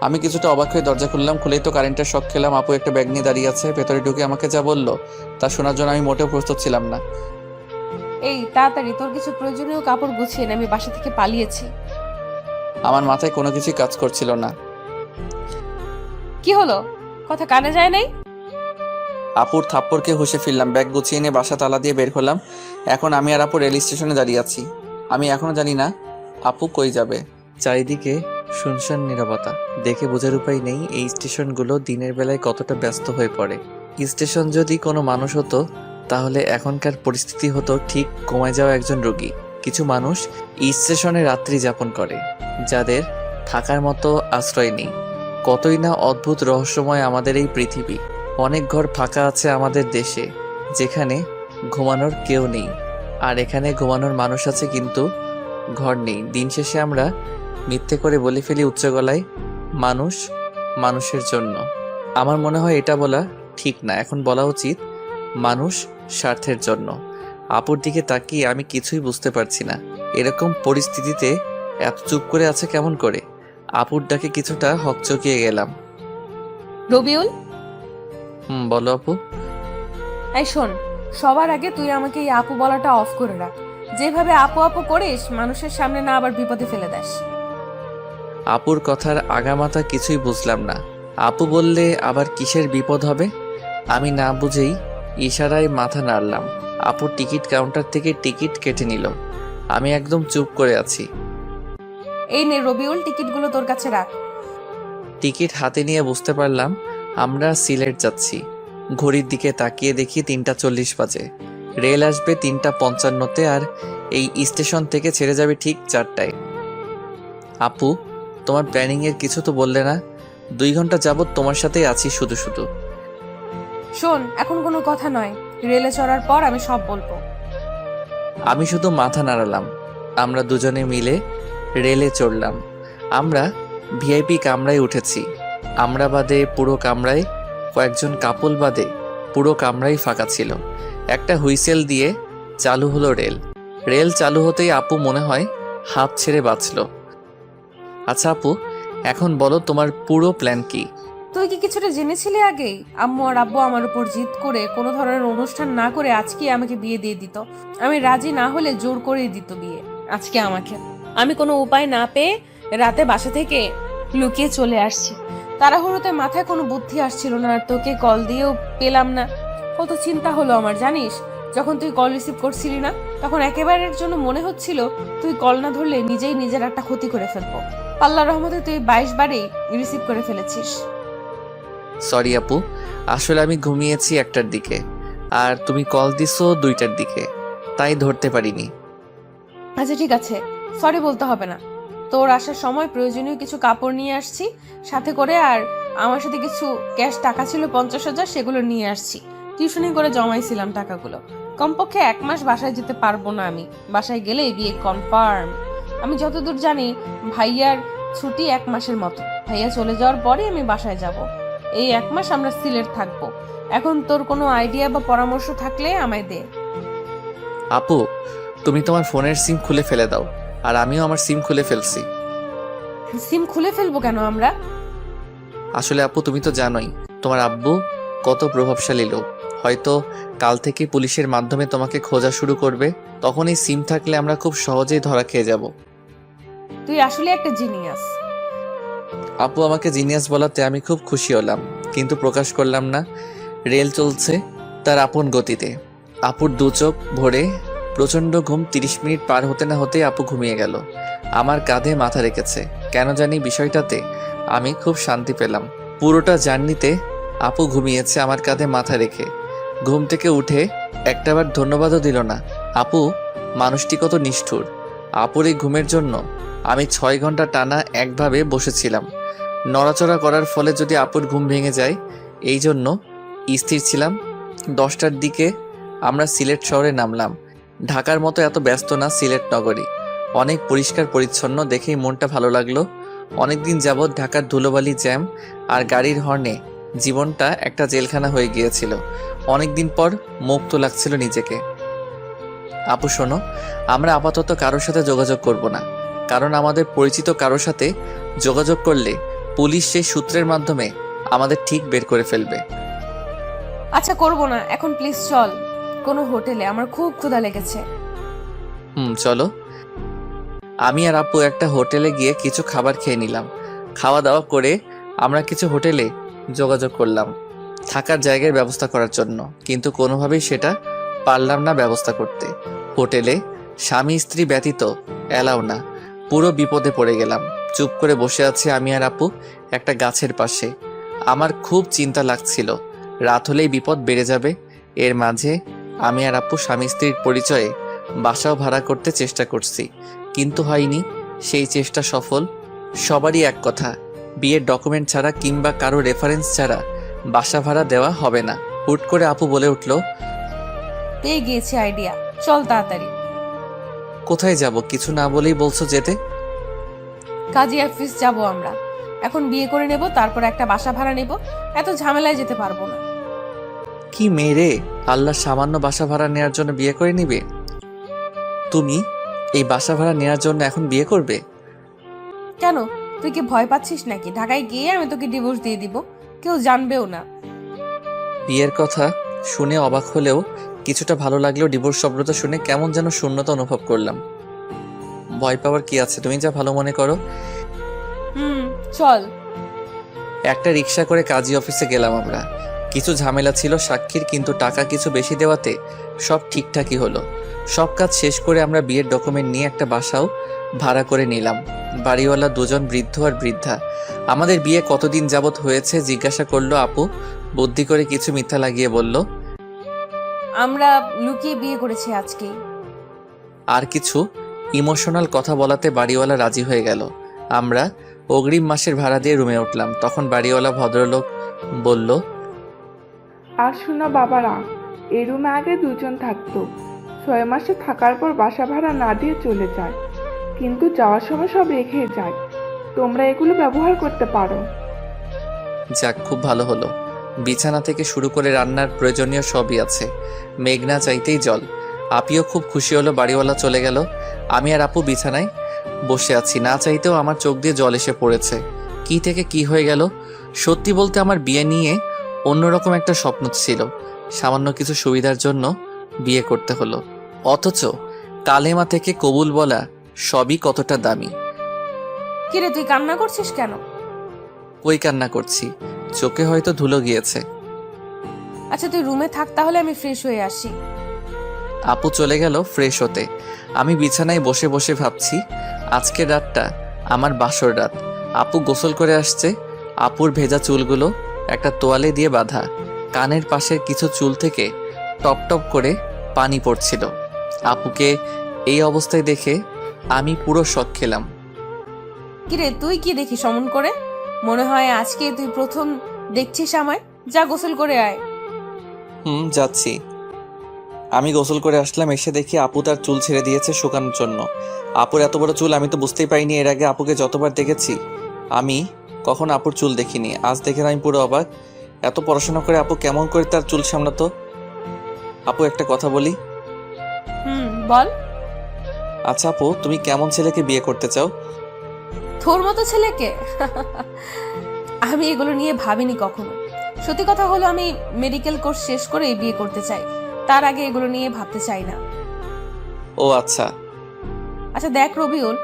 Speaker 1: আমি কিছুটা অবাক হয়ে দরজা খুললাম। খুলেই তো কারেন্টের শক খেলাম। আপু একটা ব্যাগ নিয়ে দাঁড়িয়ে আছে। ভেতরে ঢুকে আমাকে যা বললো তা শোনার জন্য আমি মোটেও প্রস্তুত ছিলাম না।
Speaker 4: এই তাড়াতাড়ি তোর কিছু প্রয়োজনীয় কাপড় গুছিয়ে নে, আমি বাসা থেকে পালিয়েছি।
Speaker 1: আমার মাথায় কোনো কিছুই কাজ করছিল না।
Speaker 4: কি হলো, কথা কানে যায় নাই?
Speaker 1: আপুর থাপ্পড়কে হুঁশে ফিরলাম, ব্যাগ গুছিয়ে নিয়ে বাসা তালা দিয়ে বের হলাম। এখন আমি আর আপু রেল স্টেশনে দাঁড়িয়ে আছি। আমি এখনো জানি না আপু কই যাবে। চারিদিকে শুনশান নীরবতা, দেখে বোঝার উপায় নেই এই স্টেশনগুলো দিনের বেলায় কতটা ব্যস্ত হয়ে পড়ে। স্টেশন যদি কোনো মানুষ হতো তাহলে এখনকার পরিস্থিতি হতো ঠিক কমে যাওয়া একজন রোগী। কিছু মানুষ স্টেশনে রাত্রি যাপন করে, যাদের থাকার মতো আশ্রয় নেই। কতই না অদ্ভুত রহস্যময় আমাদের এই পৃথিবী। অনেক ঘর ফাঁকা আছে আমাদের দেশে, যেখানে ঘুমানোর কেউ নেই, আর এখানে ঘুমানোর মানুষ আছে কিন্তু ঘর নেই। দিন শেষে আমরা মিথ্যে করে বলে ফেলি উচ্চ গলায়, মানুষ মানুষের জন্য। আমার মনে হয় এটা বলা ঠিক না, এখন বলা উচিত মানুষ স্বার্থের জন্য। আপুর দিকে তাকিয়ে আমি কিছুই বুঝতে পারছি না, এরকম পরিস্থিতিতে এত চুপ করে আছে কেমন করে। আপুর ডাকে কিছুটা হকচকিয়ে গেলাম।
Speaker 4: রবিউল,
Speaker 1: বলো আপু।
Speaker 4: এই শোন, সবার আগে তুই আমাকে এই আপু বলাটা অফ করে রাখ। যেভাবে আপু আপু করিস, মানুষের সামনে না আবার বিপদে ফেলে দেস।
Speaker 1: আপুর কথার আগামাথা কিছুই বুঝলাম না। আপু বললে আবার কিসের বিপদ হবে? আমি না বুঝেই ইশারায় মাথা নাড়লাম। আপুর টিকিট কাউন্টার থেকে টিকিট কেটে নিল। আমি একদম চুপ করে আছি।
Speaker 4: এই নে রবিউল, টিকিটগুলো তোর কাছে রাখ।
Speaker 1: টিকিট হাতে নিয়ে বুঝতে পারলাম আমরা সিলেট যাচ্ছি। ঘড়ির দিকে তাকিয়ে দেখি 3:40 বাজে। রেল আসবে 3:55-তে, আর এই স্টেশন থেকে ছেড়ে যাবে ঠিক 4টায়। আপু, তোমার প্ল্যানিংয়ের কিছু তো বললে না? 2 ঘন্টা যাবত তোমার সাথেই আছি শুধু শুধু।
Speaker 4: শোন, এখন কোনো কথা নয়, রেলে চড়ার পর আমি সব বলবো।
Speaker 1: আমি শুধু মাথা নাড়ালাম। আমরা দুজনে মিলে রেলে চড়লাম। আমরা ভিআইপি কামরায় উঠেছি। আমরা বাদে পুরো কামরায়, কয়েকজন কাপল বাদে পুরো কামরাই ফাঁকা ছিল। একটা হুইসেল দিয়ে চালু হলো রেল। রেল চালু হতেই আপু মনে হয় হাত ছেড়ে বাঁচল। আচ্ছা আপু, এখন বলো তোমার পুরো প্ল্যান কি?
Speaker 4: তুই কি কিছুটা জেনেছিলি আগেই? আম্মু আর আব্বু আমার উপর জিদ করে কোনো ধরনের অনুষ্ঠান না করে আজকে আমাকে বিয়ে দিয়ে দিত। আমি রাজি না হলে জোর করে দিত বিয়ে আজকে আমাকে। আমি কোনো উপায় না পেয়ে রাতে বাসা থেকে লুকিয়ে চলে আসছি। তাড়াহুড়োতে মাথায় কোনো বুদ্ধি আসছিল না, আর তোকে কল দিয়েও পেলাম না। কত চিন্তা হলো আমার জানিস। যখন তুই কল রিসিভ করছিলি না, তখন একেবারের জন্য মনে হচ্ছিল তুই কল না ধরলে নিজেই নিজের একটা ক্ষতি করে ফেলবো। আল্লাহর রহমতে তুই 22 বারেই রিসিভ করে ফেলেছিস।
Speaker 1: সরি আপু, আসলে আমি ঘুমিয়েছি 1টার দিকে, আর তুমি কল দিছো 2টার দিকে, তাই ধরতে পারিনি।
Speaker 4: আচ্ছা ঠিক আছে, সরি বলতে হবে না। তোর আসার সময় প্রয়োজনীয় কিছু কাপড় নিয়ে আসছি সাথে করে, আর আমার সাথে কিছু ক্যাশ টাকা ছিল 50,000, সেগুলো নিয়ে আসছি। টিউশনি করে জমাইছিলাম টাকাগুলো। কমপক্ষে 1 মাস বাসায় যেতে পারবো না আমি। বাসায় গেলেই বিয়ে কনফার্ম। আমি যতদূর জানি ভাইয়ার ছুটি 1 মাসের মতো। ভাইয়া চলে যাওয়ার পরে আমি বাসায় যাব। এই 1 মাস আমরা সিলেট থাকবো। এখন তোর কোনো আইডিয়া বা পরামর্শ থাকলে আমায় দে।
Speaker 1: আপু, তুমি তোমার ফোনের সিম খুলে ফেলে দাও, আর আমিও আমার সিম খুলে ফেলছি।
Speaker 4: সিম খুলে ফেলবো কেন আমরা?
Speaker 1: আসলে আপু, তুমি তো জানোই তোমার আব্বু কত প্রভাবশালী লোক। হয়তো কাল থেকে পুলিশের মাধ্যমে তোমাকে খোঁজা শুরু করবে, তখন এই সিম থাকলে আমরা খুব সহজেই ধরা খেয়ে যাব।
Speaker 4: তুই আসলে একটা জিনিয়াস।
Speaker 1: আপু আমাকে জিনিয়াস বলাতে আমি খুব খুশি হলাম, কিন্তু প্রকাশ করলাম না। রেল চলছে তার আপন গতিতে। আপুর 2 চোখ ভরে প্রচণ্ড ঘুম। 30 মিনিট পার হতে না হতেই আপু ঘুমিয়ে গেল। আমার কাঁধে মাথা রেখেছে। কেন জানি বিষয়টাতে আমি খুব শান্তি পেলাম। পুরোটা জার্নিতে আপু ঘুমিয়েছে আমার কাঁধে মাথা রেখে। ঘুম থেকে উঠে একটাবার ধন্যবাদও দিল না। আপু মানুষটি কত নিষ্ঠুর। আপুর এই ঘুমের জন্য আমি 6 ঘন্টা টানা একভাবে বসেছিলাম। নড়াচড়া করার ফলে যদি আপুর ঘুম ভেঙে যায়, এই জন্য স্থির ছিলাম। 10টার দিকে আমরা সিলেট শহরে নামলাম। ঢাকার মতো এত ব্যস্ত না সিলেট নগরী। অনেক পরিষ্কার পরিচ্ছন্ন, দেখেই মনটা ভালো লাগলো। অনেকদিন যাবৎ ঢাকার ধুলোবালি, জ্যাম আর গাড়ির হর্নে জীবনটা একটা জেলখানা হয়ে গিয়েছিল। অনেকদিন পর মুক্ত লাগছিল নিজেকে। আপু শোনো, আমরা আপাতত কারোর সাথে যোগাযোগ করব না, কারণ আমাদের পরিচিত কারোর সাথে যোগাযোগ করলে পুলিশ সেই সূত্রের মাধ্যমে আমাদের ঠিক বের করে ফেলবে।
Speaker 4: আচ্ছা করবো না, এখন প্লিজ চল কোনো হোটেলে, আমার খুব ক্ষুধা লেগেছে।
Speaker 1: চলো। আমি আর আপু একটা হোটেলে গিয়ে কিছু খাবার খেয়ে নিলাম। খাওয়া দাওয়া করে আমরা কিছু হোটেলে যোগাযোগ করলাম থাকার জায়গার ব্যবস্থা করার জন্য, কিন্তু কোনোভাবেই সেটা পারলাম না ব্যবস্থা করতে। হোটেলে স্বামী স্ত্রী ব্যতীত এলাও না। পুরো বিপদে পড়ে গেলাম। চুপ করে বসে আছি আমি আর আপু একটা গাছের পাশে। আমার খুব চিন্তা লাগছিল, রাত হলেই বিপদ বেড়ে যাবে। এর মাঝে আমি আর আপু স্বামী স্ত্রীর পরিচয়ে বাসাও ভাড়া করতে চেষ্টা করছি, কিন্তু হয়নি। সেই চেষ্টা সফল। সবারই এক কথা, বিয়ের ডকুমেন্ট ছাড়া কিংবা কারো রেফারেন্স ছাড়া বাসা ভাড়া দেওয়া হবে না। হুট করে আপু বলে উঠল,
Speaker 4: পেয়ে গিয়েছি আইডিয়া, চল তাড়াতাড়ি।
Speaker 1: কোথায় যাব? কিছু না বলেই বলছো যেতে।
Speaker 4: কাজী অফিস যাব আমরা। এখন বিয়ে করে নেব, তারপর একটা বাসা ভাড়া নেব। এত ঝামেলায় যেতে পারবো না।
Speaker 1: কি মেরে আল্লাহ, সামান্য বাসা ভাড়া নেওয়ার জন্য বিয়ে করে নিবে? তুমি এই বাসা ভাড়া নেওয়ার জন্য এখন বিয়ে করবে?
Speaker 4: কেন, তুই কি ভয় পাচ্ছিস নাকি? ঢাকায় গিয়ে আমি তোকে ডিভোর্স দিয়ে দিব, কেউ জানবেও না।
Speaker 1: বিয়ের কথা শুনে অবাক হলেও কিছুটা ভালো লাগলেও ডিভোর্স শব্দটা শুনে কেমন যেন শূন্যতা অনুভব করলাম। ভয় পাওয়ার কি আছে, তুমি যা ভালো মনে করো।
Speaker 4: চল।
Speaker 1: একটা রিক্সা করে কাজী অফিসে গেলাম আমরা। কিছু ঝামেলা ছিল সাক্ষীর, কিন্তু টাকা কিছু বেশি দেওয়াতে সব ঠিকঠাকই হলো। সব কাজ শেষ করে আমরা বিয়ের ডকুমেন্ট নিয়ে একটা বাসাও ভাড়া করে নিলাম। বাড়িওয়ালা দুজন বৃদ্ধ আর বৃদ্ধা। আমাদের বিয়ে কতদিন যাবত হয়েছে জিজ্ঞাসা করলো আপু। বুদ্ধি করে কিছু মিথ্যা লাগিয়ে বলল,
Speaker 4: আমরা লুকিয়ে বিয়ে করেছি আজকেই।
Speaker 1: আর কিছু ইমোশনাল কথা বলাতে বাড়িওয়ালা রাজি হয়ে গেল। আমরা অগ্রিম মাসের ভাড়া দিয়ে রুমে উঠলাম। তখন বাড়িওয়ালা ভদ্রলোক বলল,
Speaker 8: আর শোনো বাবারা, এই রুমে আগে দুজন থাকতো। 6 মাসে থাকার পর বাসা ভাড়া না দিয়ে চলে যায়, কিন্তু যাওয়ার সময় সব রেখে যায়। তোমরা এগুলো ব্যবহার করতে পারো।
Speaker 1: যাক, খুব ভালো হলো। বিছানা থেকে শুরু করে রান্নার প্রয়োজনীয় সবই আছে। মেঘনা চাইতেই জল। আপিও খুব খুশি হলো। বাড়িওয়ালা চলে গেল। আমি আর আপু বিছানায় বসে আছি। না চাইতেও আমার চোখ দিয়ে জল এসে পড়েছে। কি থেকে কি হয়ে গেল। সত্যি বলতে আমার বিয়ে নিয়ে অন্যরকম একটা স্বপ্ন ছিল। সামান্য কিছু সুবিধার জন্য বিয়ে করতে হলো, অথচ কালেমা থেকে কবুল বলা সবই কতটা দামি।
Speaker 4: কিরে, তুই কান্না করছিস কেন?
Speaker 1: কই কান্না করছি, চোখে হয়তো ধুলো গিয়েছে।
Speaker 4: আচ্ছা তুই রুমে থাক, তাহলে আমি ফ্রেশ হয়ে আসি।
Speaker 1: আপু চলে গেল ফ্রেশ হতে। আমি বিছানায় বসে বসে ভাবছি, আজকের রাতটা আমার বাসর রাত। আপু গোসল করে আসছে। আপুর ভেজা চুলগুলো একটা তোয়ালে দিয়ে বাঁধা। কানের পাশের কিছু চুল থেকে টপ টপ করে পানি পড়ছিল। আপুকে এই অবস্থায় দেখে আমি পুরো শক খেলাম।
Speaker 4: কিরে, তুই কি দেখিস অমন করে? মনে হয় আজকে তুই প্রথম দেখছিস আমায়। যা গোসল করে আয়।
Speaker 1: যাচ্ছি। আমি গোসল করে আসলাম। এসে দেখি আপু তার চুল ছেড়ে দিয়েছে শুকানোর জন্য। আপুর এত বড় চুল আমি তো বুঝতেই পাইনি। এর আগে আপুকে যতবার দেখেছি আমি কখনো আপুর চুল দেখিনি। আজ দেখে আমি পুরো অবাক। এত পড়াশোনা করে আপু কেমন করে তার চুল সামলাতো? আপু, একটা কথা বলি।
Speaker 4: বল।
Speaker 1: আচ্ছা আপু, তুমি কেমন ছেলেকে বিয়ে করতে চাও?
Speaker 4: তোর মতো ছেলেকে? আমি এগুলো নিয়ে ভাবিনি কখনো। সত্যি কথা হলো, আমি মেডিকেল কোর্স শেষ করে বিয়ে করতে চাই। তার আগে এগুলো নিয়ে ভাবতে চাই না।
Speaker 1: ও আচ্ছা।
Speaker 4: আচ্ছা দেখ রবিউল,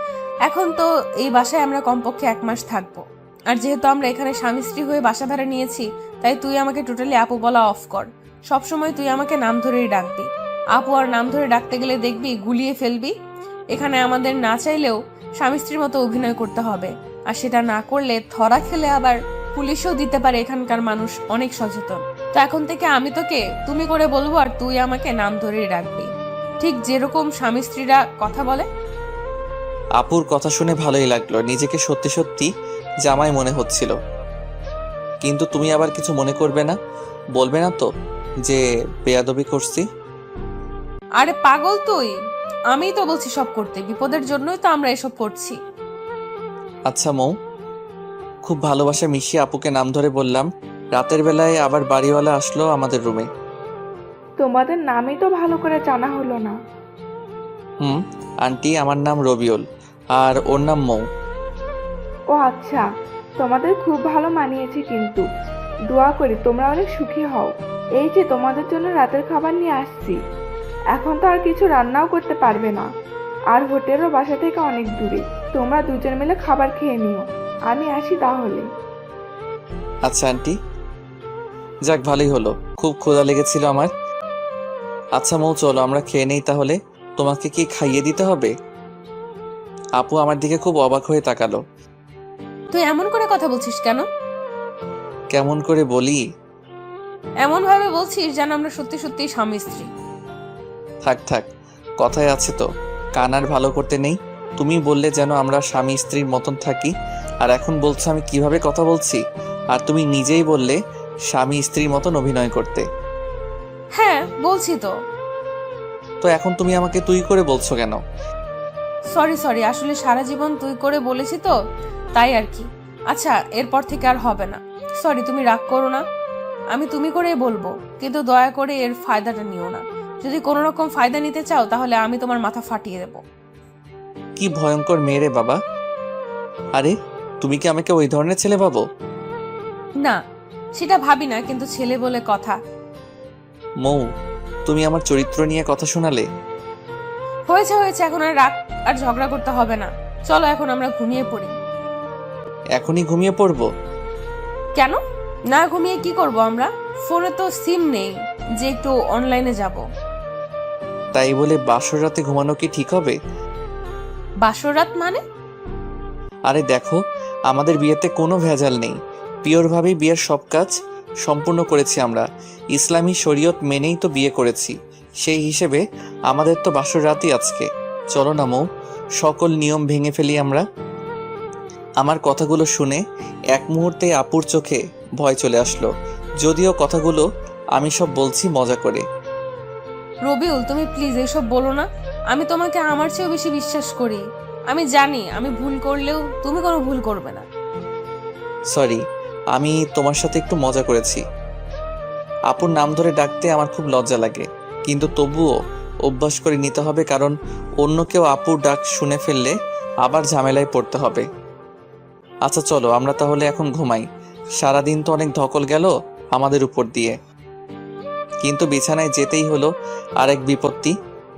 Speaker 4: এখন তো এই বাসায় আমরা কমপক্ষে 1 মাস থাকবো। আর যেহেতু আমরা এখানে স্বামী স্ত্রী হয়ে বাসা ভাড়া নিয়েছি, তাই তুই আমাকে টোটালি আপু বলা অফ কর। সবসময় তুই আমাকে নাম ধরেই ডাকবি। আপু আর নাম ধরে ডাকতে গেলে দেখবি গুলিয়ে ফেলবি। এখানে আমাদের না চাইলেও স্বামী স্ত্রীর মতো অভিনয় করতে হবে। আর সেটা না করলে ধরা খেলে আবার পুলিশও দিতে পারে। এখানকার মানুষ অনেক সচেতন। তো এখন থেকে আমি তোকে তুমি করে বলবো, আর তুই আমাকে নাম ধরেই ডাকবি, ঠিক যেরকম স্বামী স্ত্রীরা কথা বলে।
Speaker 1: আপুর কথা শুনে ভালোই লাগলো। নিজেকে সত্যি সত্যি জামাই মনে হচ্ছিল। কিন্তু তুমি আবার কিছু মনে করবে না, বলবে না তো যে বেয়াদবি করছি?
Speaker 4: আরে পাগল তুই, আমিই তো বলছি সব করতে। বিপদের জন্যই তো আমরা এসব করছি।
Speaker 1: আচ্ছা মৌ, খুব ভালোবাসা মিশিয়ে আপুকে নাম ধরে বললাম। রাতের বেলায় আবার বাড়িওয়ালা আসলো আমাদের রুমে।
Speaker 8: তোমাদের নামই তো ভালো করে জানা হলো না।
Speaker 1: আন্টি, আমার নাম রবিউল আর ওর নাম মৌ।
Speaker 8: ও আচ্ছা, তোমাদের খুব ভালো মানিয়েছে। কিন্তু দোয়া করি তোমরা অনেক সুখী হও। এই যে তোমাদের জন্য রাতের খাবার নিয়ে আসছি। এখন তো আর কিছু রান্নাও করতে পারবে না। আর হোটেলও বাসা থেকে অনেক দূরে। তোমরা দুজন মিলে খাবার খেয়ে নিও, আমি আসি তাহলে।
Speaker 1: আচ্ছা আন্টি। যাক, ভালোই হলো, খুব ক্ষুধা লেগেছিল আমার। আচ্ছা মৌ, চলো আমরা খেয়ে নেই তাহলে। তোমাকে কি খাইয়ে দিতে হবে? আপু আমার দিকে খুব অবাক হয়ে তাকালো।
Speaker 4: তুই এমন করে কথা বলছিস কেন?
Speaker 1: কেমন করে বলি?
Speaker 4: এমন ভাবে বলছিস যেন আমরা সত্যি সত্যি স্বামী স্ত্রী।
Speaker 1: থাক থাক, কথায় আছে তো, কান আর ভালো করতে নেই। তুমি বললে যেন আমরা স্বামী স্ত্রীর মতন থাকি, আর এখন বলছো আমি কিভাবে কথা বলছি। আর তুমি নিজেই বললে স্বামী স্ত্রীর মতন অভিনয় করতে।
Speaker 4: হ্যাঁ বলছি তো।
Speaker 1: তো এখন তুমি আমাকে তুই করে বলছো কেন?
Speaker 4: সরি, আসলে সারা জীবন তুই করে বলেছি তো, তাই আর কি। আচ্ছা, এরপর থেকে আর হবে না। সরি, তুমি রাগ করো না। আমি তুমি করেই বলবো, কিন্তু দয়া করে এর ফায়দাটা নিও না। যদি কোনো রকম ফায়দা নিতে চাও তাহলে আমি তোমার মাথা ফাটিয়ে দেবো।
Speaker 1: কি ভয়ঙ্কর মেয়ে রে বাবা। আরে তুমি কি আমাকে ওই ধরনের ছেলে ভাবো?
Speaker 4: না, সেটা ভাবি না, কিন্তু ছেলে বলে কথা।
Speaker 1: মৌ, তুমি আমার চরিত্র নিয়ে কথা শোনালে।
Speaker 4: হয়েছে, এখন আর রাগ আর ঝগড়া করতে হবে না। চলো এখন আমরা ঘুমিয়ে পড়ি।
Speaker 1: এখনই ঘুমিয়ে পড়বো?
Speaker 4: কেন? না ঘুমিয়ে কি করব আমরা? ফোনে তো সিম নেই যে একটু অনলাইনে যাব।
Speaker 1: তাই বলে বাসর রাতে ঘুমানো কি ঠিক হবে?
Speaker 4: বাসর রাত মানে?
Speaker 1: আরে দেখো, আমাদের বিয়েতে কোনো ভেজাল নেই। পিওরভাবেই বিয়ের সব কাজ সম্পূর্ণ করেছি আমরা। ইসলামী শরীয়ত মেনেই তো বিয়ে করেছি। সেই হিসেবে আমাদের তো বাসর রাতই আজকে। চলো না মৌ, সকল নিয়ম ভেঙে ফেলি আমরা। আমার কথাগুলো শুনে এক মুহূর্তে আপুর চোখে ভয় চলে আসলো, যদিও কথাগুলো আমি সব বলছি মজা করে।
Speaker 4: রবিউল, তুমি প্লিজ এসব বলো না। আমি তোমাকে আমার চেয়েও বেশি বিশ্বাস করি। আমি জানি আমি ভুল করলেও তুমি কোনো ভুল করবে না।
Speaker 1: সরি, আমি তোমার সাথে একটু মজা করেছি। আপুর নাম ধরে ডাকতে আমার খুব লজ্জা লাগে, কিন্তু তবুও অভ্যাস করে নিতে হবে, কারণ অন্য কেউ আপুর ডাক শুনে ফেললে আবার ঝামেলায় পড়তে হবে। আচ্ছা চলো আমরা তাহলে এখন ঘুমাই। সারাদিন তো অনেক ধকল গেল আমাদের উপর দিয়ে, কিন্তু বিছানায় যেতেই হলো। আর এক বিপত্তি,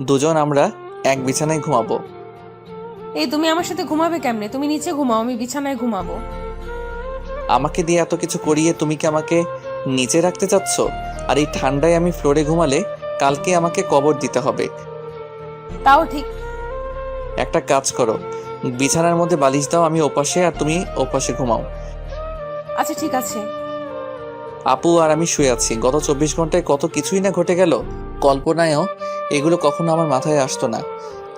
Speaker 1: দুজন আমরা এক বিছানায় ঘুমাবো।
Speaker 4: এই তুমি আমার সাথে ঘুমাবে কেমনে? তুমি নিচে ঘুমাও, আমি বিছানায় ঘুমাবো।
Speaker 1: আমাকে দিয়ে এত কিছু করিয়ে তুমি কি আমাকে নিচে রাখতে চাচ্ছ? আর এই ঠান্ডায় আমি ফ্লোরে ঘুমালে কালকে আমাকে কবর দিতে হবে।
Speaker 4: তাও ঠিক।
Speaker 1: একটা কাজ করো, বিছানার মধ্যে বালিশ দাও, আমি ওপাশে আর তুমি ওপাশে ঘুমাও।
Speaker 4: আচ্ছা ঠিক আছে।
Speaker 1: আপু আর আমি শুয়ে আছি। গত 24 ঘন্টায় কত কিছুই না ঘটে গেল। কল্পনায়ও এগুলো কখনো আমার মাথায় আসতো না।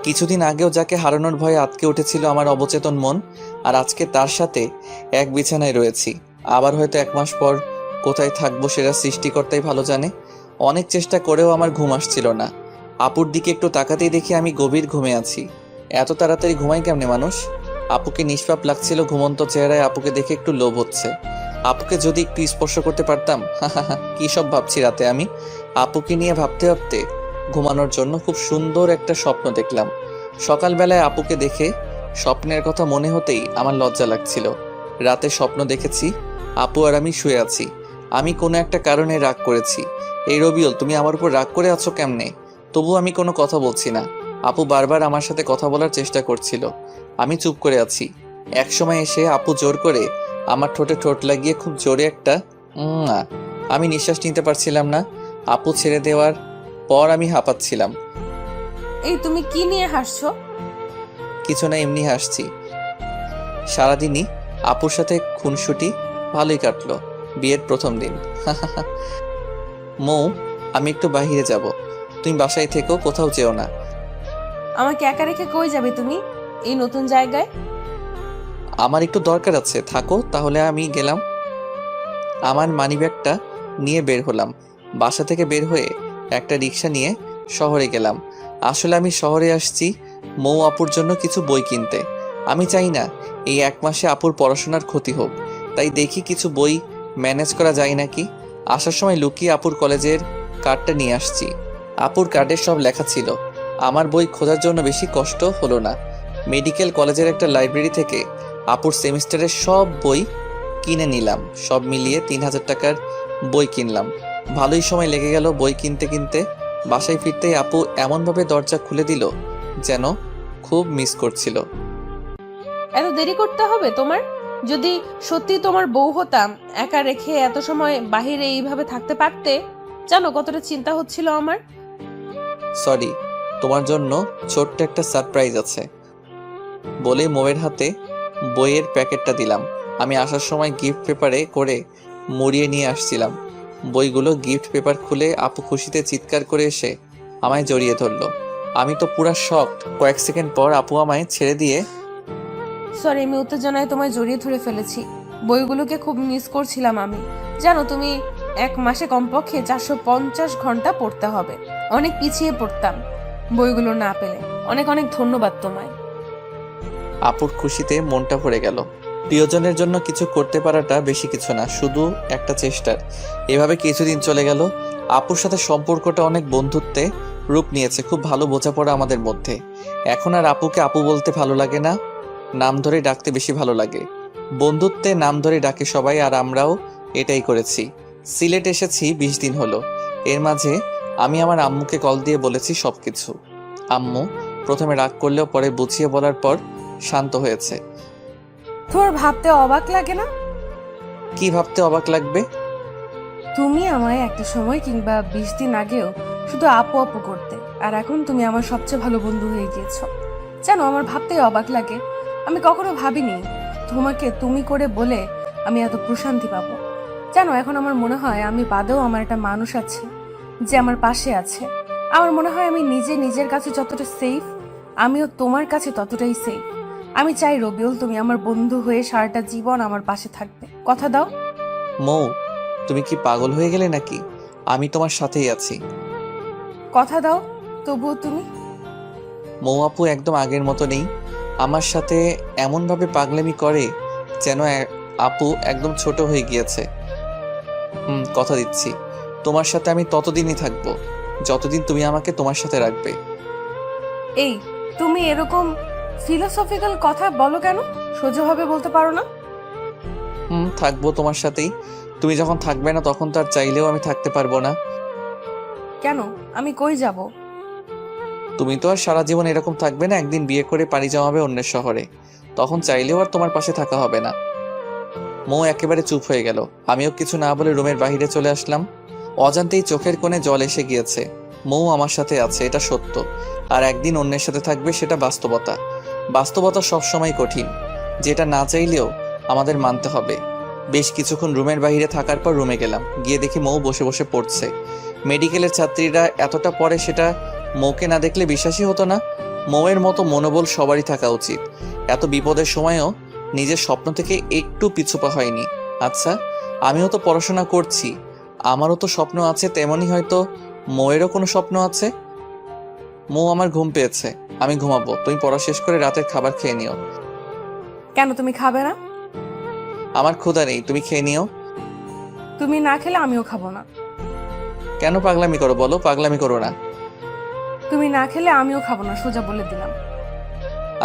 Speaker 1: কিছুদিন আগেও যাকে হারানোর ভয়ে আটকে উঠেছিল আমার অবচেতন মন, আর আজকে তার সাথে এক বিছানায় রয়েছি। আবার হয়তো 1 মাস পর কোথায় থাকবো সেটা সৃষ্টিকর্তাই ভালো জানে। অনেক চেষ্টা করেও আমার ঘুম আসছিল না। আপুর দিকে একটু তাকাতেই দেখি আমি গভীর ঘুমে আছি। এত তাড়াতাড়ি ঘুমাই কেমনে মানুষ? আপুকে নিষ্পাপ লাগছিল ঘুমন্ত চেহারায়। আপুকে দেখে একটু লোভ হচ্ছে। আপুকে যদি একটু স্পর্শ করতে পারতাম। কি সব ভাবছি রাতে আমি। আপুকে নিয়ে ভাবতে ভাবতে ঘুমানোর জন্য খুব সুন্দর একটা স্বপ্ন দেখলাম। সকালবেলায় আপুকে দেখে স্বপ্নের কথা মনে হতেই আমার লজ্জা লাগছিল। রাতে স্বপ্ন দেখেছি আপু আর আমি শুয়ে আছি। আমি কোনো একটা কারণে রাগ করেছি। এই রবিউল, তুমি আমার উপর রাগ করে আছো কেমনে? তবু আমি কোনো কথা বলছি না। আপু বারবার আমার সাথে কথা বলার চেষ্টা করছিল। আমি চুপ করে আছি। এক সময় এসে আপু জোর করে আমার ঠোঁটে ঠোঁট লাগিয়ে খুব জোরে একটা আমি নিঃশ্বাস নিতে পারছিলাম না। আপু ছেড়ে দেওয়ার পর আমি হাঁপাচ্ছিলাম।
Speaker 4: এই তুমি কি নিয়ে হাসছো?
Speaker 1: কিছু না, এমনি হাসছি। সারাদিনই আপুর সাথে খুনসুটি ভালোই কাটলো। বিয়ের প্রথম দিন। মৌ, আমি একটু বাইরে যাব, তুমি বাসায় থেকো, কোথাও যেও না।
Speaker 4: আমাকে একা রেখে কই যাবে তুমি এই নতুন জায়গায়?
Speaker 1: আমার একটু দরকার আছে, থাকো তাহলে। আমি গেলাম। আমার মানিব্যাগটা নিয়ে বের হলাম। বাসা থেকে বের হয়ে একটা রিক্সা নিয়ে শহরে গেলাম। আসলে আমি শহরে আসছি মৌ আপুর জন্য কিছু বই কিনতে। আমি চাই না এই 1 মাসে আপুর পড়াশোনার ক্ষতি হোক, তাই দেখি কিছু বই ম্যানেজ করা যায় নাকি। আসার সময় লুকিয়ে আপুর কলেজের কার্ডটা নিয়ে আসছি। আপুর কার্ডে সব লেখা ছিল। আমার বই খোঁজার জন্য বেশি কষ্ট হলো না। মেডিকেল কলেজের একটা লাইব্রেরি থেকে আপুর সেমিস্টারের সব বই কিনে নিলাম। সব মিলিয়ে 3000 টাকার বই কিনলাম। ভালোই সময় লেগে গেল বই কিনতে কিনতে। বাসায় ফিরতেই আপু এমনভাবে দরজা খুলে দিল যেন খুব মিস করছিল।
Speaker 9: এত দেরি করতে হবে তোমার? যদি সত্যি তোমার বউ হতাম, একা রেখে এত সময় বাহিরে এইভাবে থাকতে পারতে? জানো কতটা চিন্তা হচ্ছিল আমার।
Speaker 1: সরি, তোমার জন্য ছোট্ট একটা সারপ্রাইজ আছে বলে মৌয়ের হাতে বইয়ের প্যাকেটটা দিলাম। আমি আসার সময় গিফট পেপারে করে মুড়িয়ে নিয়ে আসছিলাম। বইগুলো গিফট পেপার খুলে আপু খুশিতে চিৎকার করে এসে আমায় জড়িয়ে ধরলো। আমি তো পুরা শকড। কয়েক সেকেন্ড পর আপু আমায় ছেড়ে দিয়ে
Speaker 9: সরি, আমি উত্তেজনায় তোমায় জড়িয়ে ধরে ফেলেছি। বইগুলোকে খুব মিস করছিলাম আমি। জানো তুমি এক মাসে কমপক্ষে 450 ঘন্টা পড়তে হবে। অনেক পিছিয়ে পড়তাম বইগুলো না পেলে। অনেক অনেক ধন্যবাদ তোমায়।
Speaker 1: আপুর খুশিতে মনটা ভরে গেল। প্রিয়জনের জন্য কিছু করতে পারাটা বেশি কিছু না, শুধু একটা চেষ্টার। এভাবে কিছুদিন চলে গেল। আপুর সাথে সম্পর্কটা অনেক বন্ধুত্বে রূপ নিয়েছে। খুব ভালো বোঝাপড়া আমাদের মধ্যে। এখন আর আপুকে আপু বলতে ভালো লাগে না, নাম ধরে ডাকতে বেশি ভালো লাগে। বন্ধুত্বে নাম ধরে ডাকে সবাই, আর আমরাও এটাই করেছি। সিলেট এসেছি 20 দিন হলো। এর মাঝে আমি আমার আম্মুকে কল দিয়ে বলেছি সবকিছু। আম্মু প্রথমে রাগ করলেও পরে বুঝিয়ে বলার পর শান্ত হয়েছে।
Speaker 9: তোমার ভাবতে অবাক লাগে না?
Speaker 1: কি ভাবতে অবাক লাগবে?
Speaker 9: তুমি আমায় একটা সময় কিংবা 20 দিন আগেও শুধু আপু আপু করতে, আর এখন তুমি আমার সবচেয়ে ভালো বন্ধু হয়ে গিয়েছো। জানো আমার ভাবতে অবাক লাগে। আমি কখনো ভাবিনি তোমাকে তুমি করে বলে আমি এত প্রশান্তি পাবো। জানো এখন আমার মনে হয় আমি বাদেও আমার একটা মানুষ আছে যে আমার পাশে আছে। আমার মনে হয় আমি নিজের কাছে যতটা সেফ, আমিও তোমার কাছে ততটাই সেফ। আমি চাই রবিউল তুমি আমার বন্ধু হয়ে সারাটা জীবন আমার পাশে থাকবে। কথা দাও।
Speaker 1: মৌ, তুমি কি পাগল হয়ে গেলে নাকি? আমি তোমার সাথেই আছি।
Speaker 9: কথা দাও তবুও তুমি।
Speaker 1: মৌ আপু একদম আগের মতো নেই। আমার সাথে এমনভাবে পাগলামি করে যেন আপু একদম ছোট হয়ে গিয়েছে। কথা দিচ্ছি, তোমার সাথে আমি ততদিনই থাকবো যতদিন তুমি আমাকে তোমার সাথে রাখবে।
Speaker 9: এই তুমি এরকম ফিলোসফিক্যাল কথা বলো কেন? সোজাভাবে বলতে পারো না?
Speaker 1: থাকবো তোমার সাথেই। তুমি যখন থাকবে না তখন তো আর চাইলেও আমি থাকতে পারবো না।
Speaker 9: কেন? আমি কই যাব?
Speaker 1: তুমি তো আর সারা জীবন এরকম থাকবে না। একদিন বিয়ে করে পাড়ি জমাবে অন্যের শহরে, তখন চাইলেও আর তোমার পাশে থাকা হবে না। মৌ একেবারে চুপ হয়ে গেল। আমিও কিছু না বলে রুমের বাইরে চলে আসলাম। অজান্তেই চোখের কোণে জল এসে গিয়েছে। মৌ আমার সাথে আছে, এটা সত্য, আর একদিন অন্যের সাথে থাকবে, সেটা বাস্তবতা। বাস্তবতা সবসময় কঠিন, যেটা না চাইলেও আমাদের মানতে হবে। বেশ কিছুক্ষণ রুমের বাইরে থাকার পর রুমে গেলাম। গিয়ে দেখি মৌ বসে বসে পড়ছে। মেডিকেলের ছাত্রীরা এতটা পড়ে সেটা মৌকে না দেখলে বিশ্বাসই হতো না। মৌয়ের মতো মনোবল সবারই থাকা উচিত। এত বিপদের সময়ও নিজের স্বপ্ন থেকে একটু পিছুপা হয়নি। আচ্ছা, আমিও তো পড়াশোনা করছি, আমারও তো স্বপ্ন আছে, তেমনই হয়তো মৌয়েরও কোনো স্বপ্ন আছে। মৌ, আমার ঘুম পেয়েছে, আমি ঘুমাবো। তুমি পড়া শেষ করে রাতের খাবার খেয়ে নিও।
Speaker 9: কেন তুমি খাবে না?
Speaker 1: আমার ক্ষুধা নেই, তুমি খেয়ে নিও।
Speaker 9: তুমি না খেলে আমিও খাবো না।
Speaker 1: কেন পাগলামি করো বলো? পাগলামি করো না।
Speaker 9: তুমি না খেলে আমিও খাবো না, সোজা বলে দিলাম।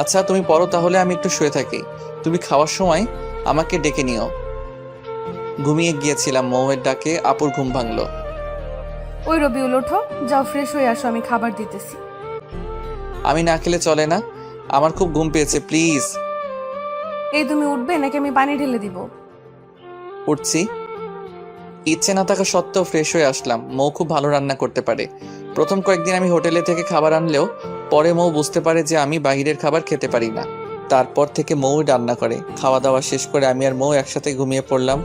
Speaker 1: আচ্ছা তুমি পড়ো তাহলে, আমি একটু শুয়ে থাকি। তুমি খাওয়ার সময় আমাকে ডেকে নিও। ঘুমিয়ে গিয়েছিলাম, মৌয়ের ডাকে আপুর ঘুম ভাঙলো।
Speaker 9: ওই রবিউল, ওঠো, যাও ফ্রেশ হয়ে আসো, আমি খাবার দিতেছি।
Speaker 1: আমি না খেলে চলে না, আমার খুব ঘুম পেয়েছে, প্লিজ।
Speaker 9: এই তুমি উঠবে নাকি আমি পানি ঢেলে দিব?
Speaker 1: উঠছি। ইচ্ছে না থাকা সত্ত্বেও ফ্রেশ হয়ে আসলাম। মৌ খুব ভালো রান্না করতে পারে। প্রথম কয়েকদিন আমি হোটেলে থেকে খাবার আনলেও পরে মৌ বুঝতে পারে যে আমি বাইরের খাবার খেতে পারি না। তারপর থেকে মৌ রান্না করে। খাওয়া দাওয়া শেষ করে আমি আর মৌ একসাথে ঘুমিয়ে পড়লাম।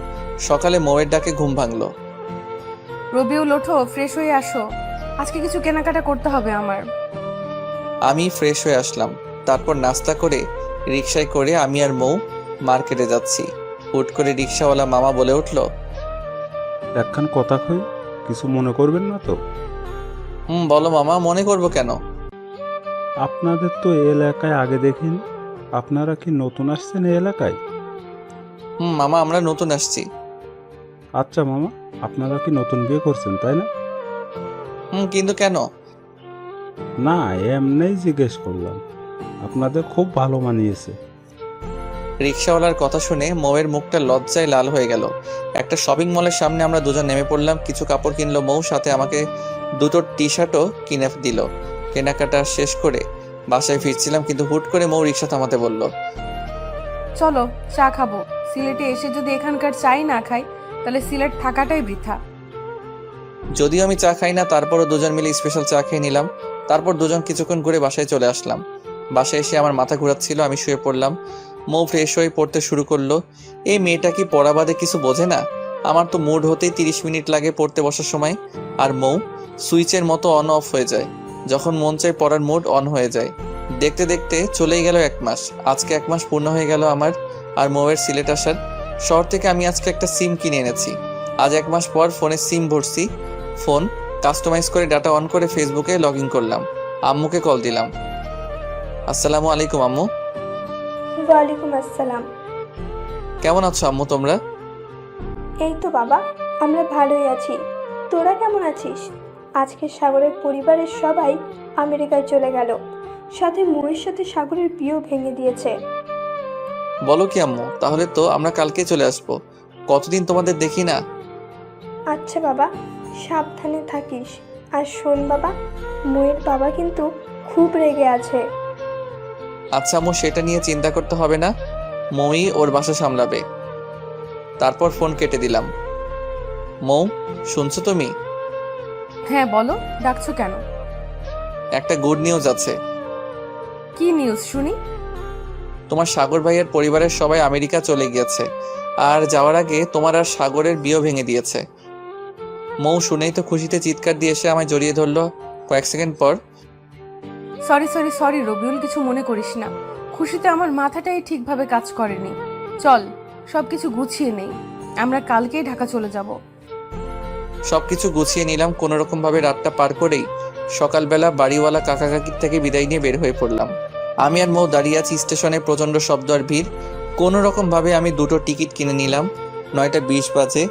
Speaker 1: সকালে মৌয়ের ডাকে ঘুম ভাঙলো।
Speaker 9: রবিউল, ওঠো, ফ্রেশ হয়ে আসো, আজকে কিছু কেনাকাটা করতে হবে আমার।
Speaker 1: আমি ফ্রেশ হয়ে আসলাম। তারপর নাস্তা করে রিকশায় করে আমি আর মৌ মার্কেটে যাচ্ছি। হুট করে রিকশাওয়ালা মামা বলে উঠলো,
Speaker 10: একখান কথা কই, কিছু মনে করবেন না তো?
Speaker 1: বলো মামা, মনে করবো কেন?
Speaker 10: আপনাদের তো এই এলাকায় আগে দেখিনি। আপনারা কি নতুন আসছেন এই এলাকায়?
Speaker 1: মামা, আমরা নতুন আসছি।
Speaker 10: আচ্ছা মামা, আপনারা কি নতুন বিয়ে করছেন তাই না?
Speaker 1: কিন্তু কেন?
Speaker 10: না, এমনিই জিজ্ঞেস করলাম। আপনাদের খুব ভালো মানিয়েছে।
Speaker 1: রিকশাওয়ালার কথা শুনে মৌয়ের মুখটা লজ্জায় লাল হয়ে গেল। একটা শপিং মলের সামনে আমরা দুজন নেমে পড়লাম। কিছু কাপড় কিনলো মৌ, সাথে আমাকে দুটো টি শার্টও কিনে দিল। কেনাকাটা শেষ করে বাসায় ফিরছিলাম কিন্তু হুট করে মৌ রিক্সা থামাতে বলল।
Speaker 9: চলো চা খাবো। সিলেটে এসে যদি এখানকার চাই না খাই তাহলে সিলেট থাকাটাই বৃথা।
Speaker 1: যদিও আমি চা খাই না, তারপরও দুজন মিলে স্পেশাল চা খেয়ে নিলাম। তারপর দুজন কিছুক্ষণ ঘুরে বাসায় চলে আসলাম। বাসায় এসে আমার মাথা ঘোরাচ্ছিল, আমি শুয়ে পড়লাম। মৌ ফ্রেশ হয়ে পড়তে শুরু করলো। এই মেয়েটা কি পড়া বাদে কিছু বোঝে না? আমার তো মুড হতেই 30 মিনিট লাগে পড়তে বসার সময়, আর মৌ সুইচের মতো অন অফ হয়ে যায়। যখন মন চায় পড়ার মুড অন হয়ে যায়। দেখতে দেখতে চলেই গেল 1 মাস। আজকে 1 মাস পূর্ণ হয়ে গেল আমার আর মৌয়ের সিলেট আসার। শহর থেকে আমি আজকে একটা সিম কিনে এনেছি। আজ 1 মাস পর ফোনে সিম ভরছি। ফোন কাস্টমাইজ করে ডাটা অন করে ফেসবুকে লগ ইন করলাম। আম্মুকে কল দিলাম। আসসালামু আলাইকুম আম্মু।
Speaker 11: ওয়ালাইকুম আসসালাম।
Speaker 1: কেমন আছো আম্মু তোমরা?
Speaker 11: এই তো বাবা, আমরা ভালোই আছি। তোরা কেমন আছিস? আজকে সাগরের পরিবারের সবাই আমেরিকায় চলে গেল। সাথে মৌয়ের সাথে সাগরের বিয়েও ভেঙে দিয়েছে।
Speaker 1: বলো কি আম্মু? তাহলে তো আমরা কালকে চলে আসবো। কতদিন তোমাদের দেখি না।
Speaker 11: আচ্ছা বাবা, সাবধানে থাকিস। আর শোন বাবা, মৌয়ের বাবা কিন্তু খুব রেগে আছে।
Speaker 1: আচ্ছা আম্মু, সেটা নিয়ে চিন্তা করতে হবে না। মৌই ওর বাসা সামলাবে। তারপর ফোন কেটে দিলাম। মৌ, শুনছো তুমি?
Speaker 9: হ্যাঁ বলো, ডাকছো কেন?
Speaker 1: একটা গুড নিউজ আছে।
Speaker 9: কি নিউজ শুনি?
Speaker 1: তোমার সাগর ভাইয়ের পরিবারের সবাই আমেরিকা চলে গিয়েছে। আর যাওয়ার আগে তোমার আর সাগরের বিয়েও ভেঙে দিয়েছে। মৌ শুনেই তো খুশিতে চিৎকার দিয়ে এসে আমায় জড়িয়ে ধরলো। কয়েক সেকেন্ড পর,
Speaker 9: সরি রবিউল, কিছু মনে করিস না। খুশিতে আমার মাথাটাই ঠিকভাবে কাজ করেনি। চল সবকিছু গুছিয়ে নেই, আমরা কালকেই ঢাকা চলে যাব।
Speaker 1: সবকিছু গুছিয়ে নিলাম। কোনো রকম ভাবে রাতটা পার করেই সকালবেলা বাড়িওয়ালা কাকা কাকির থেকে বিদায় নিয়ে বের হয়ে পড়লাম। আমি আর মৌ দাঁড়িয়ে আছি স্টেশনে। প্রচন্ড শব্দ আর ভিড়। কোনো রকম ভাবে আমি 2টো টিকিট কিনে নিলাম। 9টা 20 বাজে,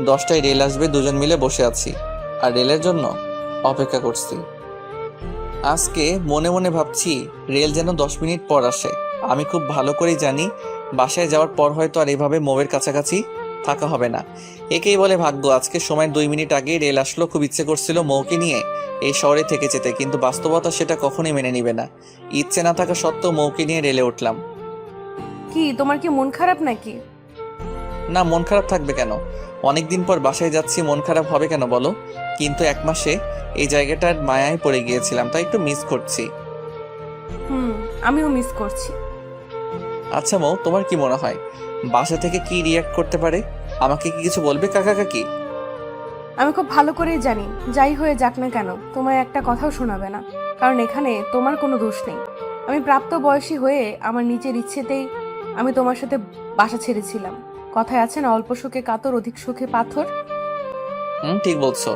Speaker 1: 10টায় রেল আসবে। দুজন মিলে বসে আছি আর রেলের জন্য অপেক্ষা করছি। আজকে মনে মনে ভাবছি রেল যেন 10 মিনিট পর আসে। আমি খুব ভালো করেই জানি বাসায় যাওয়ার পর হয়তো আর এভাবে মৌয়ের কাছাকাছি থাকা হবে না। একেই বলে ভাগ্য। আজকে সময়ের 2 মিনিট আগেই রেল আসলো। খুব ইচ্ছে করছিল মৌকে নিয়ে এই শহরে থেকে যেতে, কিন্তু বাস্তবতা সেটা কখনোই মেনে নিবে না। ইচ্ছে না থাকা সত্ত্বেও মৌকে নিয়ে রেলে উঠলাম।
Speaker 9: কি তোমার কি মন খারাপ নাকি?
Speaker 1: না, মন খারাপ থাকবে কেন? অনেকদিন পর বাসায় যাচ্ছি, মন খারাপ হবে কেন বলো? কিন্তু 1 মাসে এই জায়গাটার মায়ায় পড়ে গিয়েছিলাম, তাই একটু মিস করছি।
Speaker 9: আমিও মিস করছি।
Speaker 1: আচ্ছা মৌ, তোমার কি মনে হয় বাসা থেকে কি রিয়াক্ট করতে পারে? আমাকে কি কিছু বলবে কাকা কাকি?
Speaker 9: আমি খুব ভালো করেই জানি যাই হয়ে যাক না কেন তোমায় একটা কথাও শোনাবে না, কারণ এখানে তোমার কোনো দোষ নেই। আমি প্রাপ্ত বয়সী হয়ে আমার নিজের ইচ্ছেতেই আমি তোমার সাথে বাসা ছেড়েছিলাম। কথায় আছে না, অল্প শোকে কাতর অধিক শোকে পাথর।
Speaker 1: ঠিক বলছো।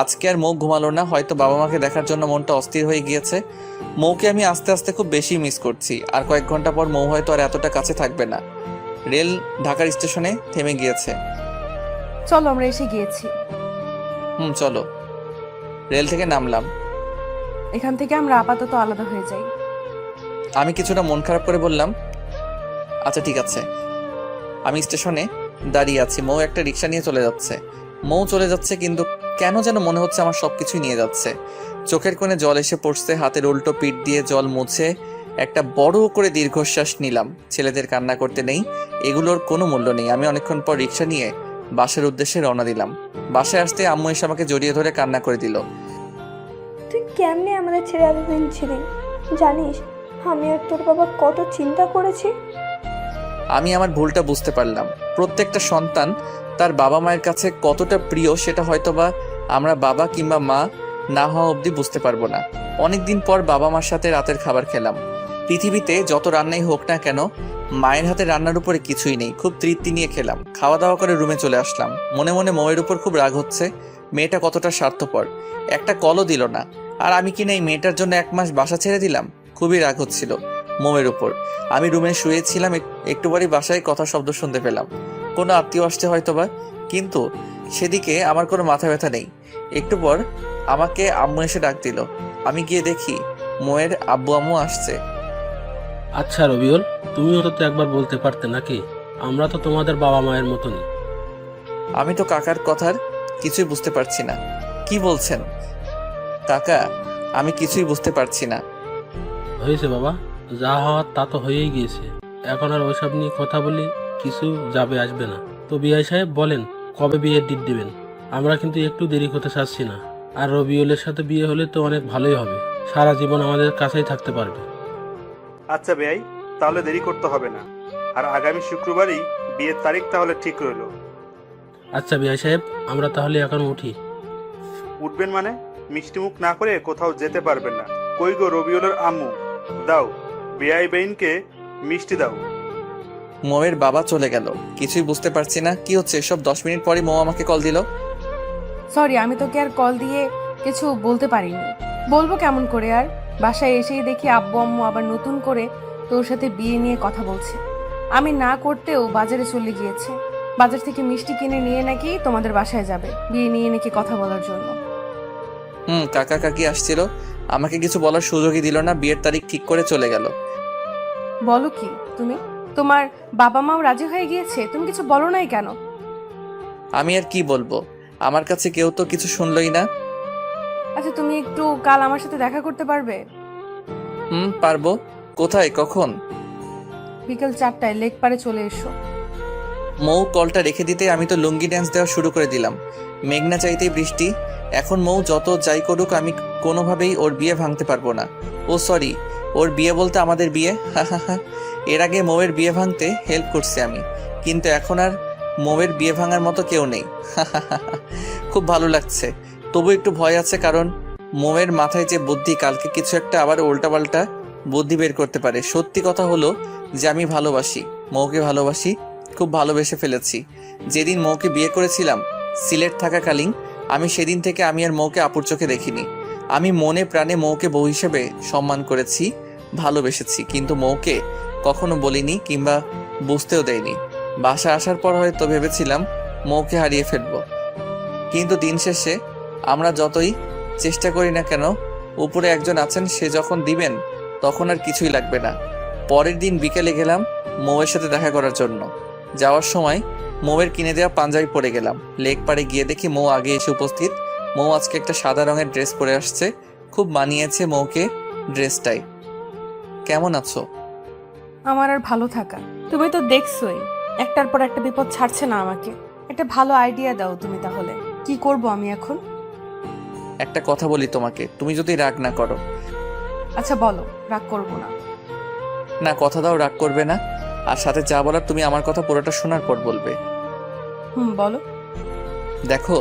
Speaker 1: আজকে আর মৌ ঘুমালো না। হয়তো বাবা মাকে দেখার জন্য মনটা অস্থির হয়ে গিয়েছে। মৌকে আমি আস্তে আস্তে খুব বেশি মিস করছি। আর কয়েক ঘন্টা পর মৌ হয়তো আর এতটা কাছে থাকবে না। রেল ঢাকার স্টেশনে থেমে গিয়েছে।
Speaker 9: চলো আমরা এসে গিয়েছি।
Speaker 1: চলো। রেল থেকে নামলাম।
Speaker 9: এখান থেকে আমরা আপাতত আলাদা হয়ে যাই।
Speaker 1: আমি কিছুটা মন খারাপ করে বললাম, আচ্ছা ঠিক আছে। আমি স্টেশনে দাঁড়িয়ে আছি। মৌ একটা রিক্সা নিয়ে চলে যাচ্ছে। মৌ চলে যাচ্ছে, কিন্তু কেন যেন মনে হচ্ছে আমার সবকিছুই নিয়ে যাচ্ছে। চোখের কোণে জল এসে পড়ছে। হাতের উল্টো পিঠ দিয়ে জল মুছে একটা বড় করে দীর্ঘশ্বাস নিলাম। ছেলেদের কান্না করতে নেই, এগুলোর কোনো মূল্য নেই। আমি অনেকক্ষণ পর রিক্সা নিয়ে বাসার উদ্দেশ্যে রওনা দিলাম। বাসায় আসতে আম্মু এসে আমাকে জড়িয়ে ধরে কান্না করে দিল।
Speaker 11: তুই কেমনে আমাদের ছেড়ে এতদিন ছিলি? জানিস আমি আর তোর বাবা কত চিন্তা করেছি।
Speaker 1: আমি আমার ভুলটা বুঝতে পারলাম। প্রত্যেকটা সন্তান তার বাবা মায়ের কাছে কতটা প্রিয় সেটা হয়তোবা আমরা বাবা কিংবা মা না হওয়া অবধি বুঝতে পারবো না। অনেকদিন পর বাবা মার সাথে রাতের খাবার খেলাম। পৃথিবীতে যত রান্নাই হোক না কেন, মায়ের হাতে রান্নার উপরে কিছুই নেই। খুব তৃপ্তি নিয়ে খেলাম। খাওয়া দাওয়া করে রুমে চলে আসলাম। মনে মনে মৌয়ের উপর খুব রাগ হচ্ছে। মেয়েটা কতটা স্বার্থপর, একটা কলও দিল না। আর আমি কিনা এই মেয়েটার জন্য 1 মাস বাসা ছেড়ে দিলাম। খুবই রাগ হচ্ছিল মৌয়ের উপর। আমি রুমে শুয়েছিলাম, একটু বাড়ি বাসায় কথা শব্দ শুনতে পেলাম। কোনো আত্মীয় আসছে হয়তোবা, কিন্তু সেদিকে আমার কোনো মাথা ব্যথা নেই। একটু পর আমাকে আম্মু এসে ডাক দিল। আমি গিয়ে দেখি মৌয়ের আব্বু আম্মু আসছে।
Speaker 6: আচ্ছা রবিউল, তুমিও তো একবার বলতে পারতে নাকি? আমরা তো তোমাদের বাবা মায়ের মতনই।
Speaker 1: আমি তো কাকার কথার কিছুই বুঝতে পারছি না। কি বলছেন কাকা? আমি কিছুই বুঝতে পারছি না।
Speaker 6: হয়েছে বাবা, যা হওয়ার তা তো হয়েই গিয়েছে। এখন আর ওইসব নিয়ে কথা বলি কিছু যাবে আসবে না। তো বিআই সাহেব বলেন কবে বিয়ের ডেট দিবেন? আমরা কিন্তু একটু দেরি করতে চাচ্ছি না। আর রবিউলের সাথে বিয়ে হলে তো অনেক ভালোই হবে, সারা জীবন আমাদের কাছেই থাকতে পারবে।
Speaker 12: আচ্ছা বেয়াই, তাহলে দেরি করতে হবে না। আর আগামী শুক্রবারই বিয়ের তারিখ তাহলে ঠিক রইল।
Speaker 6: আচ্ছা বিআই সাহেব, আমরা তাহলে এখন উঠি।
Speaker 12: উঠবেন মানে? মিষ্টি মুখ না করে কোথাও যেতে পারবেন না। কই গো রবিউলের আম্মু, দাও বেয়াই বেইনকে মিষ্টি দাও।
Speaker 1: মৌয়ের বাবা চলে গেল, কিছুই বুঝতে পারছি না কি হচ্ছে এসব। 10 মিনিট পরে মৌ আমাকে কল দিল।
Speaker 9: সরি, আমি তোকে আর কল দিয়ে কিছু বলতে পারিনি। বলবো কেমন করে আর? বাসায় এসেই দেখি আব্বু আম্মু আবার নতুন করে তোর সাথে বিয়ে নিয়ে কথা বলছে। আমি না করতেও বাজারে চলে গিয়েছে। বাজার থেকে মিষ্টি কিনে নিয়ে নাকি তোমাদের বাসায় যাবে, বিয়ে নিয়ে নাকি কথা বলার জন্য।
Speaker 1: কাকা কাকি আসছিল, আমাকে কিছু বলার সুযোগই দিল না, বিয়ের তারিখ ঠিক করে চলে গেল।
Speaker 9: বলো কি তুমি? তোমার বাবা মাও রাজি হয়ে গিয়েছে, তুমি কিছু বলো নাই কেন?
Speaker 1: আমি আর কি বলবো, আমার কাছে কেউ তো কিছু শুনলই না।
Speaker 9: আচ্ছা, তুমি একটু কাল আমার সাথে দেখা করতে পারবে?
Speaker 1: পারবো। কোথায়, কখন?
Speaker 9: বিকেল 4টায় লেক পারে চলে এসো।
Speaker 1: মৌ কলটা রেখে দিতে আমি তো লুঙ্গি ড্যান্স দেওয়া শুরু করে দিলাম। মেঘনা চাইতেই বৃষ্টি। এখন মৌ যত যাই করুক আমি কোনোভাবেই ওর বিয়ে ভাঙতে পারবো না। ও সরি, ওর বিয়ে বলতে আমাদের বিয়ে। এর আগে মৌয়ের বিয়ে ভাঙতে হেল্প করছি আমি, কিন্তু এখন আর মৌয়ের বিয়ে ভাঙার মতো কেউ নেই। খুব ভালো লাগছে, তবু একটু ভয় আছে, কারণ মৌয়ের মাথায় যে বুদ্ধি, কালকে কিছু একটা আবার উল্টাপাল্টা বুদ্ধি বের করতে পারে। সত্যি কথা হলো যে আমি ভালোবাসি, মৌকে ভালোবাসি, খুব ভালোবেসে ফেলেছি। যেদিন মৌকে বিয়ে করেছিলাম সিলেট থাকাকালীন, আমি সেদিন থেকে আমি আর মৌকে আপুর চোখে দেখিনি। আমি মনে প্রাণে মৌকে বউ হিসেবে সম্মান করেছি, ভালোবেসেছি, কিন্তু মৌকে কখনো বলিনি কিংবা বুঝতেও দেয়নি। বাসা আসার পর হয়তো ভেবেছিলাম মৌকে হারিয়ে ফেলবো, কিন্তু দিন শেষে আমরা যতই চেষ্টা করি না কেন, উপরে একজন আছেন, সে যখন দিবেন তখন আর কিছুই লাগবে না। পরের দিন বিকেলে গেলাম মৌয়ের সাথে দেখা করার জন্য। যাওয়ার সময় মৌয়ের কিনে দেওয়া পাঞ্জাবি পরে গেলাম। লেক পাড়ে গিয়ে দেখি মৌ আগে এসে উপস্থিত। মৌ আজকে একটা সাদা রঙের ড্রেস পরে আসছে, খুব মানিয়েছে মৌকে ড্রেসটাই। কেমন আছো?
Speaker 9: আমার আর ভালো থাকা, তুমি তো দেখছোই একটার পর একটা বিপদ ছাড়ছে না আমাকে। একটা ভালো আইডিয়া দাও তুমি, তাহলে কি করব আমি এখন?
Speaker 1: একটা কথা বলি তোমাকে, তুমি যদি রাগ না করো।
Speaker 9: আচ্ছা বলো, রাগ করব না।
Speaker 1: না, কথা দাও রাগ করবে না, আর সাথে যা বলার তুমি আমার কথা পুরোটা শোনার পর বলবে।
Speaker 9: বলো।
Speaker 1: দেখো,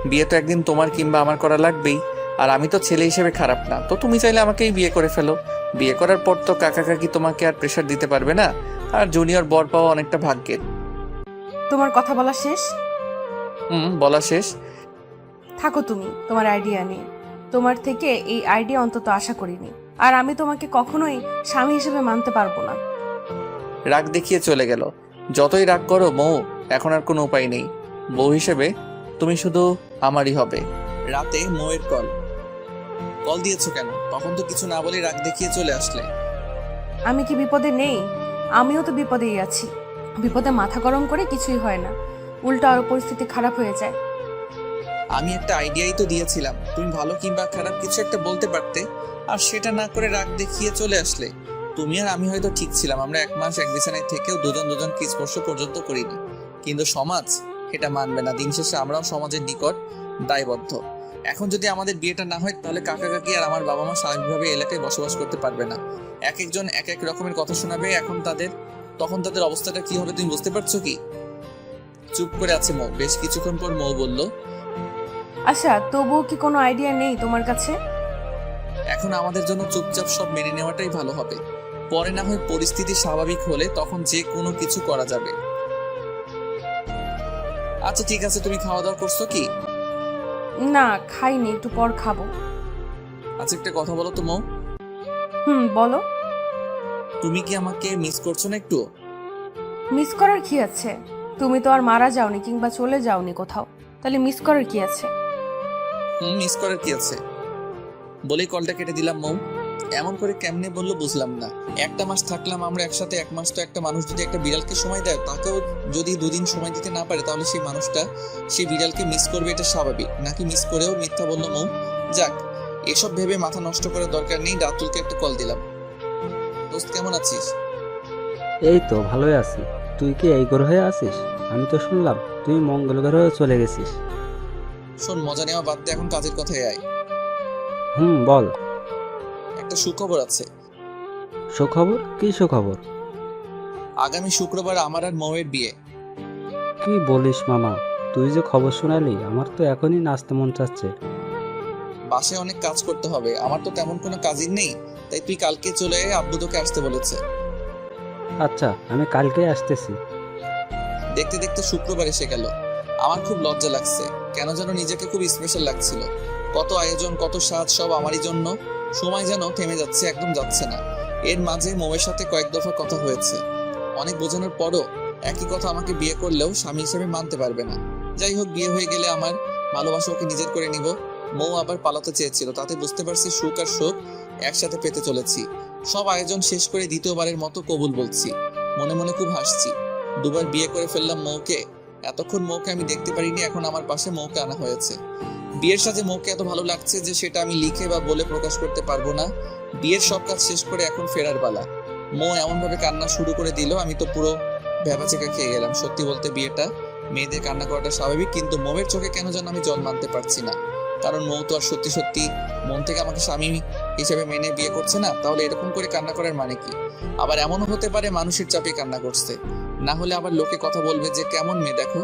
Speaker 1: বিয়ে তো একদিন তোমার কিংবা আমার করা লাগবেই, আর আমি তো ছেলে হিসেবে খারাপ না, তো তুমি চাইলে আমাকেই বিয়ে করে ফেলো। বিয়ে করার পর তো কাকা কাকি তোমাকে আর প্রেশার দিতে পারবে না, আর জুনিয়র বর পাওয়া অনেকটা ভাগ্যের।
Speaker 9: তোমার কথা বলা শেষ?
Speaker 1: বলা শেষ।
Speaker 9: থাকো তুমি তোমার আইডিয়া নিয়ে। তোমার থেকে এই আইডিয়া অন্তত আশা করিনি, আর আমি তোমাকে কখনোই স্বামী হিসেবে মানতে পারবো না।
Speaker 1: রাগ দেখিয়ে চলে গেল। যতই রাগ করো মৌ, এখন আর কোনো উপায় নেই, বউ হিসেবে তুমি শুধু আমারই হবে। রাতে মৌয়ের কল দিয়েছো কেন? তখন তো কিছু না বলে রাগ দেখিয়ে চলে আসলে।
Speaker 9: আমি কি বিপদে নেই? আমিও তো বিপদেই আছি। বিপদে মাথা গরম করে কিছুই হয় না, উল্টো আরো পরিস্থিতি খারাপ হয়ে যায়।
Speaker 1: আমি একটা আইডিয়াই তো দিয়েছিলাম, তুমি ভালো কিংবা খারাপ কিছু একটা বলতে পারতে, আর সেটা না করে রাগ দেখিয়ে চলে আসলে। তুমি আর আমি হয়তো ঠিক ছিলাম, আমরা 1 মাস এক বিছানায় থেকেও দুজনকে স্পর্শ পর্যন্ত করিনি, কিন্তু সমাজ এটা মানবে না। দিন শেষে আমরাও সমাজের নিকট দায়বদ্ধ। এখন যদি আমাদের বিয়েটা না হয়, তাহলে কাকা কাকি আর আমার বাবা মা স্বাভাবিকভাবে এলাকায় বসবাস করতে পারবে না। এক একজন এক এক রকমের কথা শোনাবে। তখন তাদের অবস্থাটা কি হবে তুমি বুঝতে পারছো কি? চুপ করে আছে মৌ। বেশ কিছুক্ষণ পর মৌ বলল,
Speaker 9: আচ্ছা, তবুও কি কোনো আইডিয়া নেই তোমার কাছে?
Speaker 1: এখন আমাদের জন্য চুপচাপ সব মেনে নেওয়াটাই ভালো হবে। পরে না হয় পরিস্থিতি স্বাভাবিক হলে তখন যে কোনো কিছু করা যাবে। আচ্ছা ঠিক আছে, তুমি খাওয়া দাওয়া করছো কি?
Speaker 9: না, খাইনি, একটু পর খাবো।
Speaker 1: আচ্ছা একটা কথা বলো তো মৌ।
Speaker 9: বলো।
Speaker 1: তুমি কি আমাকে মিস করছো না একটু?
Speaker 9: মিস করার কি আছে? তুমি তো আর মারা যাওনি কিংবা চলে যাওনি কোথাও, তাহলে মিস করার কি আছে?
Speaker 1: মিস করার কি আছে বলেই কলটা কেটে দিলাম মৌ। এমন করে কেমনে বললো বুঝলাম না। 1 মাস থাকলাম আমরা একসাথে, 1 মাস তো একটা মানুষ যদি একটা বিড়ালকে সময় দেয়, তাকেও যদি 2 দিন সময় দিতে না পারে, তাহলে সেই মানুষটা সেই বিড়ালকে মিস করবে, এটা স্বাভাবিক নাকি? মিস করেও মিথ্যা বললো মৌ। যাক, এসব ভেবে মাথা নষ্ট করার দরকার নেই। রাতুলকে একটা কল দিলাম। দোস্ত কেমন আছিস?
Speaker 5: এই তো ভালোই আছি। তুই কি এই গ্রহে আছিস? আমি তো শুনলাম তুই মঙ্গল গ্রহে চলে গেছিস।
Speaker 1: শোন, মজা নেওয়া বাদ দিয়ে এখন কাজের কথায় আয়।
Speaker 5: বল।
Speaker 1: একটা সুখবর আছে।
Speaker 5: সুখবর? কি সুখবর?
Speaker 1: আগামী শুক্রবার আমার আর মৌয়ের বিয়ে।
Speaker 5: কি বলিস মামা? তুই যে খবর শোনালি আমার তো এখনই নাচতে মন চাচ্ছে।
Speaker 1: বাসায় অনেক কাজ করতে হবে, আমার তো তেমন কোনো কাজই নেই, তাই তুই কালকে চলে আয়, আব্বু তোকে আসতে বলেছে।
Speaker 5: আচ্ছা, আমি কালকেই আসতেছি।
Speaker 1: দেখতে দেখতে শুক্রবার এসে গেল। আমার খুব লজ্জা লাগছে, কেন যেন নিজেকে খুব স্পেশাল লাগছিল। কত আয়োজন, কত স্বাদ, সব আমারই জন্য। সময় যেন থেমে যাচ্ছে, একদম যাচ্ছে না। এর মাঝে মৌয়ের সাথে কয়েক দফা কথা হয়েছে। অনেক বোঝানোর পরও একই কথা, আমাকে বিয়ে করলেও স্বামী হিসেবে মানতে পারবে না। যাই হোক, বিয়ে হয়ে গেলে আমার ভালোবাসা ওকে নিজের করে নিব। মৌ আবার পালাতে চেয়েছিল, তাতে বুঝতে পারছি সুখ আর শোক একসাথে পেতে চলেছি। সব আয়োজন শেষ করে দ্বিতীয়বারের মতো কবুল বলছি। মনে মনে খুব হাসছি। দুবার বিয়ে করে ফেললাম মৌকে। এতক্ষণ মৌকে আমি দেখতে পারিনি, এখন আমার পাশে মৌকে আনা হয়েছে। বিয়ের সাথে মৌকে এত ভালো লাগছে যে সেটা আমি লিখে বা বলে প্রকাশ করতে পারবো না। বিয়ের সব কাজ শেষ করে এখন ফেরার পালা। মৌ এমন ভাবে কান্না শুরু করে দিল, আমি তো পুরো ভ্যাবাচেকা খেয়ে গেলাম। সত্যি বলতে বিয়েটা, মেয়েদের কান্না করাটা স্বাভাবিক, কিন্তু মৌয়ের চোখে কেন যেন আমি জল মানতে পারছি না। কারণ মৌ তো আর সত্যি সত্যি মন থেকে আমাকে স্বামী হিসেবে মেনে বিয়ে করছে না। তাহলে এরকম করে কান্না করার মানে কি? আবার এমনও হতে পারে মানুষের চাপে কান্না করছে, না হলে আবার লোকে কথা বলবে যে কেমন মেয়ে দেখো,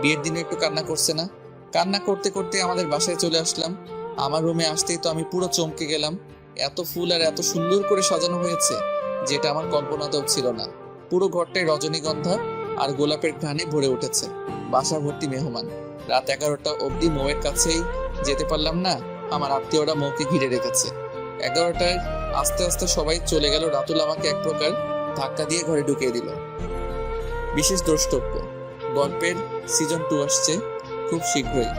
Speaker 1: বিয়ের দিনে একটু কান্না করছে না। কান্না করতে করতে আমাদের বাসায় চলে আসলাম। আমার রুমে আসতেই তো আমি পুরো চমকে গেলাম। এত ফুল আর এত সুন্দর করে সাজানো হয়েছে, যেটা আমার কল্পনাতেও ছিল না। পুরো ঘরটায় রজনীগন্ধা আর গোলাপের ঘ্রাণে ভরে উঠেছে। বাসা ভর্তি মেহমান। রাত 11টা অবধি মৌয়ের কাছেই যেতে পারলাম না, আমার আত্মীয়রা মৌকে ঘিরে রেখেছে। 11টায় আস্তে আস্তে সবাই চলে গেল। রাতুল আমাকে এক প্রকার ধাক্কা দিয়ে ঘরে ঢুকিয়ে দিল। বিশেষ দ্রষ্টব্য, গল্পের সিজন 2 আসছে খুব শীঘ্রই।